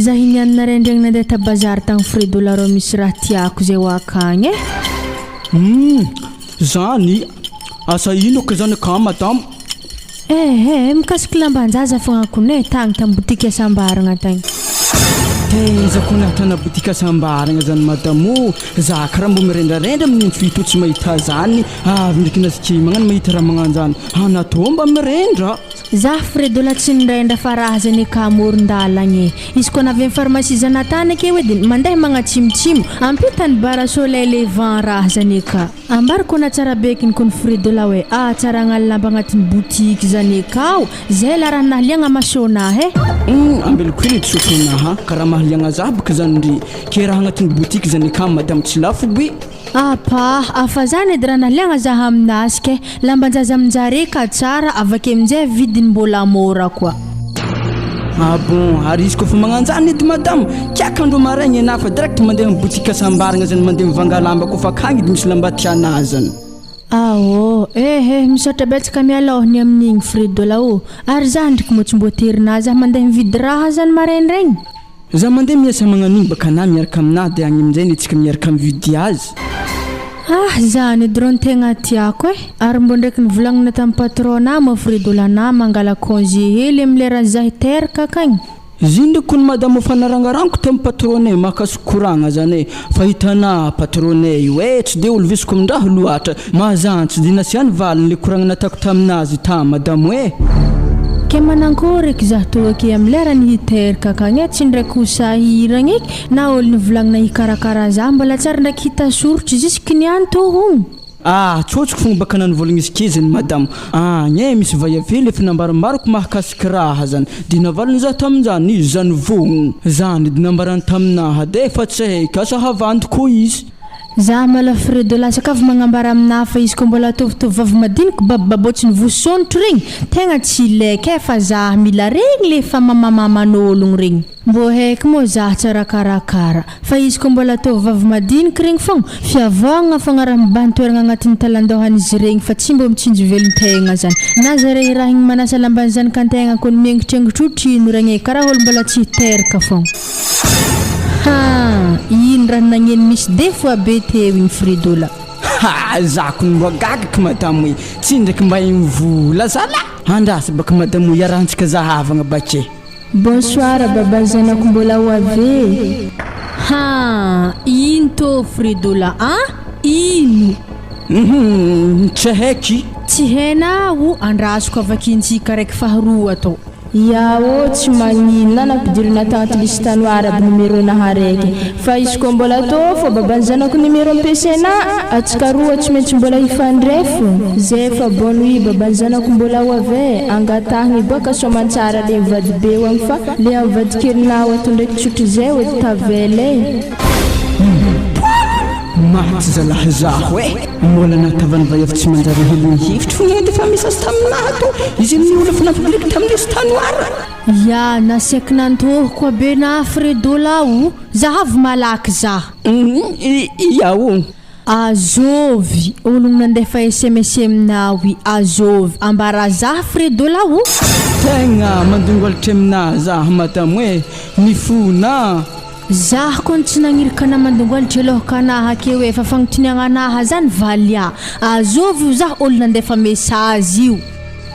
S4: Zahiny anarendrengna nandeha tabazary tagny Fredola rô misy raha tiako zay ho akagny
S3: zany asa ino ka zany ka madamo
S4: mikasiky lambanjaza fogna kone tagny tamy botika sambaragna tagny
S3: za ko nahatana botika sambaragna zany madamo za karaha mbo mirendrarendra amin'ny fito tsy mahita zany avy ndraiky naziky magnano mahita raha magnano zany anatao mba mirendra
S4: za Fredola tsy nirendra fa raha zany ka amoron-dalagny izy koa navy amin'ny pharmacie zanatany ake hoe de mandeha magnatsimotsimo ampitany bara soleil levant raha zany ka ambariko na tsara bekiny kon Fredola hoe tsara agnalamba agnatin'ny boutique zany kao zay la raha nahaliagna masonahy
S3: ambeloko iny tsotronaha karaha mahaliagna za baka zany ndry ke raha agnatin'ny boutique zany ka madame tsy lafo be
S4: afa zany edy raha nahaliagna zaha aminazy ke lambanjaza aminjare ka tsara avake aminjay vidiny mbola mora koa
S3: bon ary izy koa fa magnano zany edy madame kiakandro maraigny ana fa direct mandeha amin'ny boutique sambaragna zany mandeha mivanga lamba koa fa akagny edy misy lamba tianazy zany
S4: Misaotra betsaka mialaohany amin'igny Fredola ary za ndriky moa tsy mbo terina za mandeha mividy raha zany maraindraigny.
S3: Za mandeha miasa magnan'igny baka na miaraka aminah dia agny amin'izay nitsika miaraka mividy azy.
S4: Zany drone tegna tiako ary mbo ndraiky nivolagnina tamin'ny patronat mo Fredola na mangala congé hely amin'ny leran'ny zaho teraka akagny.
S3: Izy ndraiky kony madamo fanarangaraniko tamin'ny patronat makasy koragna zany fa hitana patronat io tsy dia olo visiko amindraho loatra mazantsy dina siany valiny le koragna nataoko taminazy ta madamo
S4: ke manankory eky zaho toa ke amin'ny leran'ny hiteraka akagny tsy ndraiky ho sahiragna eky na olo nivolagnina hikarakara za mbola tsara ndraiky hita sorotry jusky niany tohogno.
S3: Tsotsiko fogna baka nanivolagna izy kezany madamo. Nye misy vayavely efa nambarambarako mahakasiky raha zany. Dina valiny za tamin'izany izy zany vogno. Zany dinambarany taminaha de fa tsy haiko asa havantiko izy.
S4: Za mala Fredola sakafo magnambara aminah fa izy ko mbola tovitov vavy madiniky bababôtsy ny vosonotro regny tegna tsy ilaika fa za mila regny le fa mamamaman'ologno regny. Mbo haiko moa za tsara karakara fa izy ko mbola tovy vavy madiniky regny fogna fiavagna fagnaraha mibantoeragna agnatin'ny talandohan'izy regny fa tsy mbo mitsinjo velon-tegna zany. Na zare raha igny manasa lambany zany kan-tegna ko miengitrengitro trino regny karaha olo mbola tsy teraka fogna. Ino raha nagneno misy defoa be teo igny Fredola.
S3: Za ko mbo gagaka madamo tsy ndraiky mba mivola zala. Andrasa baka madamo iarahantsika zahavagna bake.
S1: Bonsoir baba zanako mbola ho avy.
S4: Ino to Fredola ino?
S3: Tsy haiky.
S4: Tsy hainao andrasoko avakintsika raiky faharoa atao.
S1: Yao tsy magnino na nampidirina tagnaty liste noir aby numéro naha raiky fa izy ko mbola to fô babany zanako numéro ampiasaina atsika roa tsy maintsy mbola hifandray fo. Zay fa bonne nuit babany zanako mbola ho avy angatahiny boaka soamantsara le mivady be agny fa le amivady kelinao ato ndraiky tsotry zay ody tavela
S3: Mahatsy zalahy zaho mbola natavany vayavy tsy manjary helony hivitry fogna edy fa misy azy taminaha to izy amin'ny olo fa nampibliky tamin'ny stanoara.
S4: Nasiaky nantoho koa be na Fredola zahavy malaky za.
S3: Yao
S4: Azovy ologno nandefa SMS aminao azovy ambara za Fredola
S3: tegna mandongolatra aminah zaho madamo nifona.
S4: Zaho kon tsy nagnirika na mandongolitra lohakanaha keo fa fagnotiniagnanaha zany valia azovy zaho olo nandefa message io.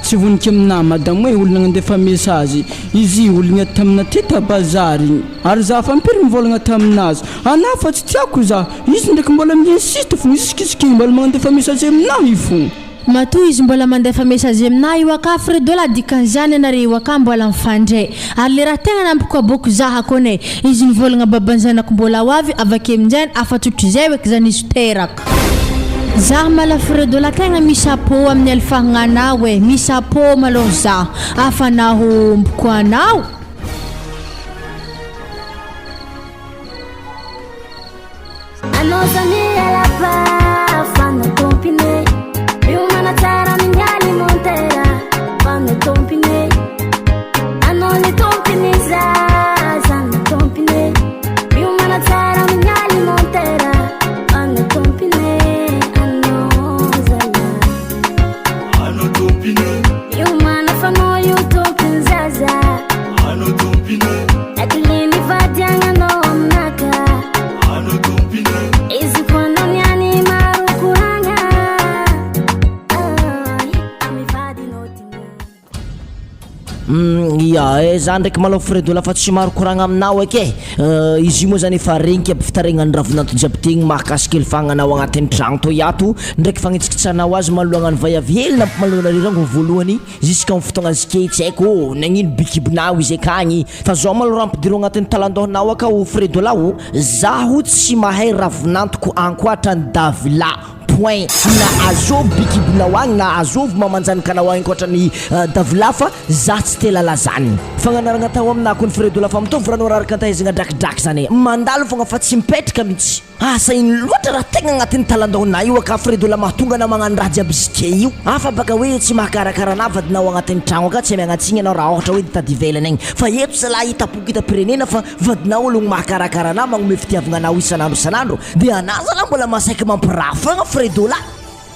S3: Tsy vonika aminah madamo olo nandefa message izy olo tamina teta bazary ary za fa mpiry mivolagna taminazy ana fa tsy tiako za izy ndraiky mbola miinsiste fo isikisiky mbola mandefa message aminah io fo.
S4: Matoa izy mbola mandefa message aminah io aka Fredola dikan'izany anare io aka mbola mifandray ary le raha tegna nampiko aboko zaha kone izy nivolagna babany zanako mbola ho avy avake amin'izany afatsotry zay eky zany izy teraka. Zaho mala Fredola tegna misapo amin'ny alifagnanao misapo malo zaho afa nahomboko anao.
S7: Za ndraiky malo Fredola fa tsy maro koragna aminao eky izy moa zany efa regniko aby fitaregnany ravinanto jiaby tegny mahakasiky elifagnanao agnatin'ny tragno to yato ndraiky fagnitsikitsanao azy malohagnany vayavy hely nampimalonarirangony voalohany jusqu'à fotoagna zike tsy haiko nagnino bikibinao izy akagny fa zao malo raha ampidiro agnatin'ny talandohanao aka Fredola zaho tsy mahay ravinantoko ankoatran'ny davila point na azov bikibinao agny na azov mamanjanikanao agny ankoatran'ny davila fa za tsy telala zany fagnanaragna tao aminah kony Fredola fa mitovy ranao raraka antahezagna drakidraky zany mandalo fogna fa tsy mipetraka mihitsy asa ino loatra raha tegna agnatin'ny talandohanay io aka Fredola mahatonga na magnano raha jiaby zike io afa baka hoe tsy mahakarakara vadinao agnatin'ny tragno aka tsy miagnatsiny anao raha ohatra hoe ditady ivelany agny fa eto zalahy hitapoky hitapirenena fa vadinao ologno mahakarakara magnome fitiavagna anao isanandro dia anao zalahy mbola masaiky mampirafagna Fredola.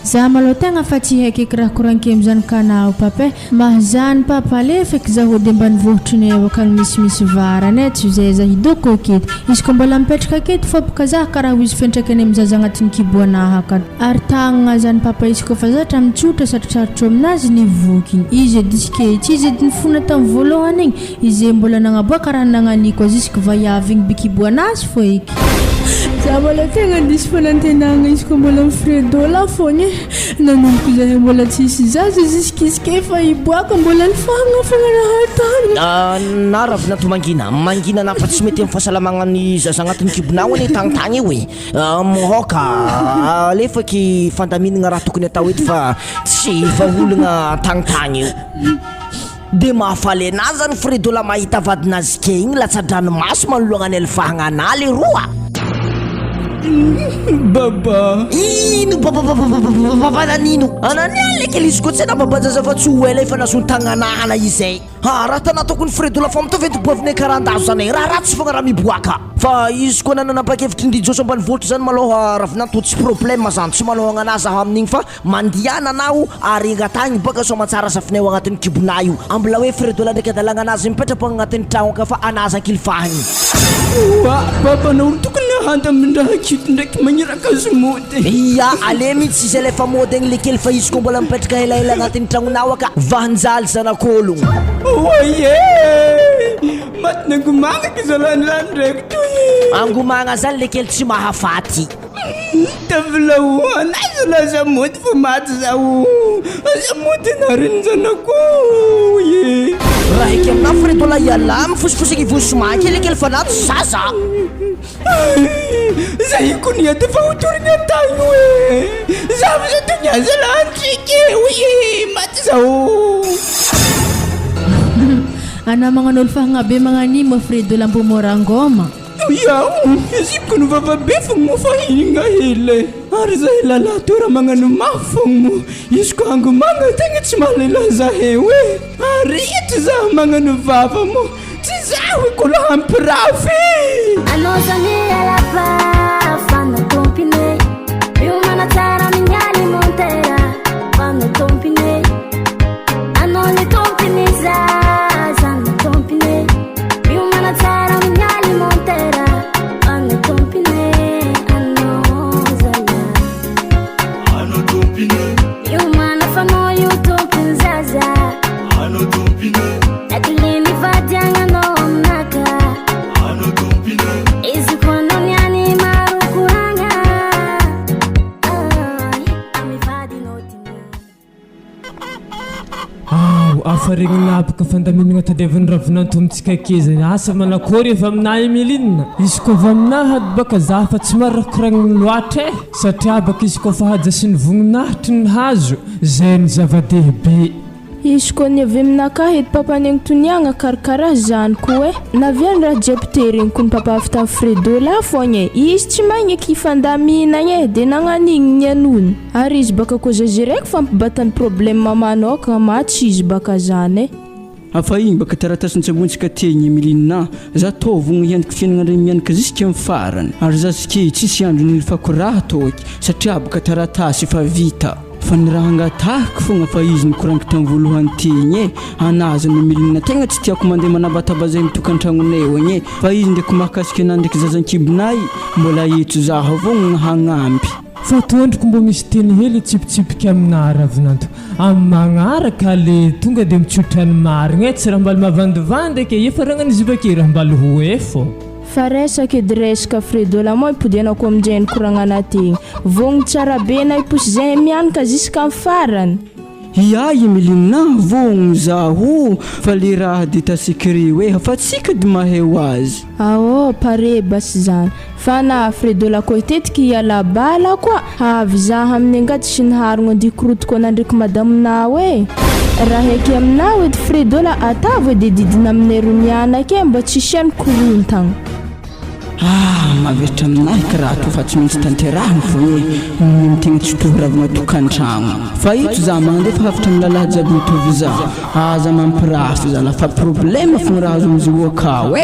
S4: za malo tegna fa tsy haiko eky raha korankely am'zany kanao papa mahazany papa le feky za hody ambanivohitry ny avakany misimisy varany tsy zay za hidoko aketo izy ko mbola mipetraka aketo fa boka za karaha ho izy fentraikany am'zaza agnatin'ny kiboanahy akany ary tagnana zany papa izy kofa za hatramin'ny tsotra sarotsarotro aminazy ny voky izy diskety izy edy nifona tamin'ny voalohany igny izy mbola nagnaboaka raha nagnaniko azy izy ko vaiavy igny bikiboanazy fo eky za mbola tegna disy fanantenagna izy ko mbola mifredo la fogny nanomboka zahay mbola tsisy zaza ziskizike fa iboaka mbola nifagna fogna rahatany
S7: na ravinato mangina na fa tsy mety amin'ny fahasalamanany zaza agnatin'ny kibonao any tagnitagny io e mihoaka alefaky fandaminagna raha tokony atao eto fa tsy vaolagna tagnitagny io de mahafaly anazy zany fredola mahita vadinazy ke igny latsadranomaso manoloagna ny alifahagna ana le roa
S3: baba
S7: ino baba nanino ananiany le kely izy ko tsy na babajaza fa tsy ho ela efa nazon-tagnanahana izay raha tanatako ny fredola fa mitovety boaviny karandazo zany raha ratsy fogna raha miboaka fa izy koa nananapa-kevitry ndrijoso ambany vohatra zany maloha ravinato tsy problème zany tsy maloha anazy aho amin'igny fa mandiana anao ary agatagny boaka so matsara safinay ao agnatin'ny kibona io ambola hoe fredola ndraiky adalagna anazy mipetrapo agnatin'ny tragno ka fa anazy ankilifahagny
S3: baba naolo tokony handa amindraha cute ndraiky magniraka azy mody
S7: ia ale mihitsy izy alefa mody egny le kely fa izy ko mbola mipetraka elaela agnatin'ny tragnonao aka vanjaly zanak'ologno
S3: oye maty nangomagnaky zalanirano ndraiky toy
S7: angomagna zany le kely tsy mahafaty
S3: tavilao anazy laza mody fa maty zao aza mody nariny zanako ye
S7: raha eky amina fredola iala mifosifosagny vosomanky le kely fa nato zaza
S3: zay kony ady fa hotoriny atagny hoe za za toniaza lantriky oye maty zao
S4: ana magnan'olo fahagnabe magnanimo fredola mbo morangoma
S3: yao izy ko no vavabe fogno mo fa hinigna hele ary zahay lalatora magnano mafogno izy ko angomagna tegna tsy mahalela zahay hoe ary ito za magnano vava mo tsy za hoe kolo hampirafy
S5: anozany alapa fanno tompine miomana tsara mignali montera fanno tompine anone tompine zazanno tompine miomana tsara mignali montera fanno tompine anozala
S8: ano tompine
S5: miomana famoio tompin zaza
S8: ano tompine
S5: nakilini vadiagnano aminaka
S8: ano tompine
S5: izy kono niany marokoragna amivadinotinya
S2: afaregny napaka fandaminagna tadiavan'ny ravinato amitsika kezany asa manakory efa aminah emilinina izy ko va aminahy hady baka za fa tsy marakoragniny loatra satria baka izy ko fa hajasy ny voninahitry ny hazo zay ny zava-dehibe
S1: izy ko ny avy aminakahy edy papanegny toniagna karakaraha zany koa naviany raha jiaby terigny ko ny papa avy tamin'ny fredola fogna izy tsy magneky fandaminagna de nagnanigny ny anony ary izy baka ko zazy raiky fampibatany problème mamanao ka matsy izy baka zany
S3: afa igny baka taratasiny-tsambontsika tegny milinina za tovogno hiandiky fiaignana mianaka ziska amin'ny farany ary za sike tsisy andro nilfako raha toky satria baka taratasy efa vita fa ny raha angatahako fogna fa izy nikoraniko tamin'ny voalohany tegny anazy no milinina tegna tsy tiako mandeha manabataba zay mitokantragnonay agny fa izy ndraiky mahakasika anah ndraiky zazan-kibonay mbola eto zaho fogna hagnampy
S2: fa tondroko mbo misy teny hely tsipitsipika amina ravinato amin'ny magnaraka le tonga de mitsotra ny marigna tsy raha mbala mavandivandy ake efa ragnany izy vake raha mbala ho efo
S1: fa resaka edy resaka fredola mo ipodianako aminjay ny koragnana tegny vogno tsara be na iposy zay mianaka ziska amin'ny farany
S3: ia emilinina vogno zaho fa le raha de tasikre hoe hafatsika dy mahay ho azy
S1: pare basy zany fa na fredola koa tetiky hiala bala koa avy zaho amin'ny angady sy niharogno andikorotoko anandriky madamina hoe raha eky aminao edy fredola atavo edy didina aminay romianake mba tsy isiany korontagna
S3: maveritra aminahy karaha to fa tsy maintsy tanterahany fo hoe tegna tsy tovy ravagna tokantragno fa ito za mandefa hafatra amin'ny lalahy jiaby mitovy za aza mampirafy zala fa problème fogna raha azo am'izy io akao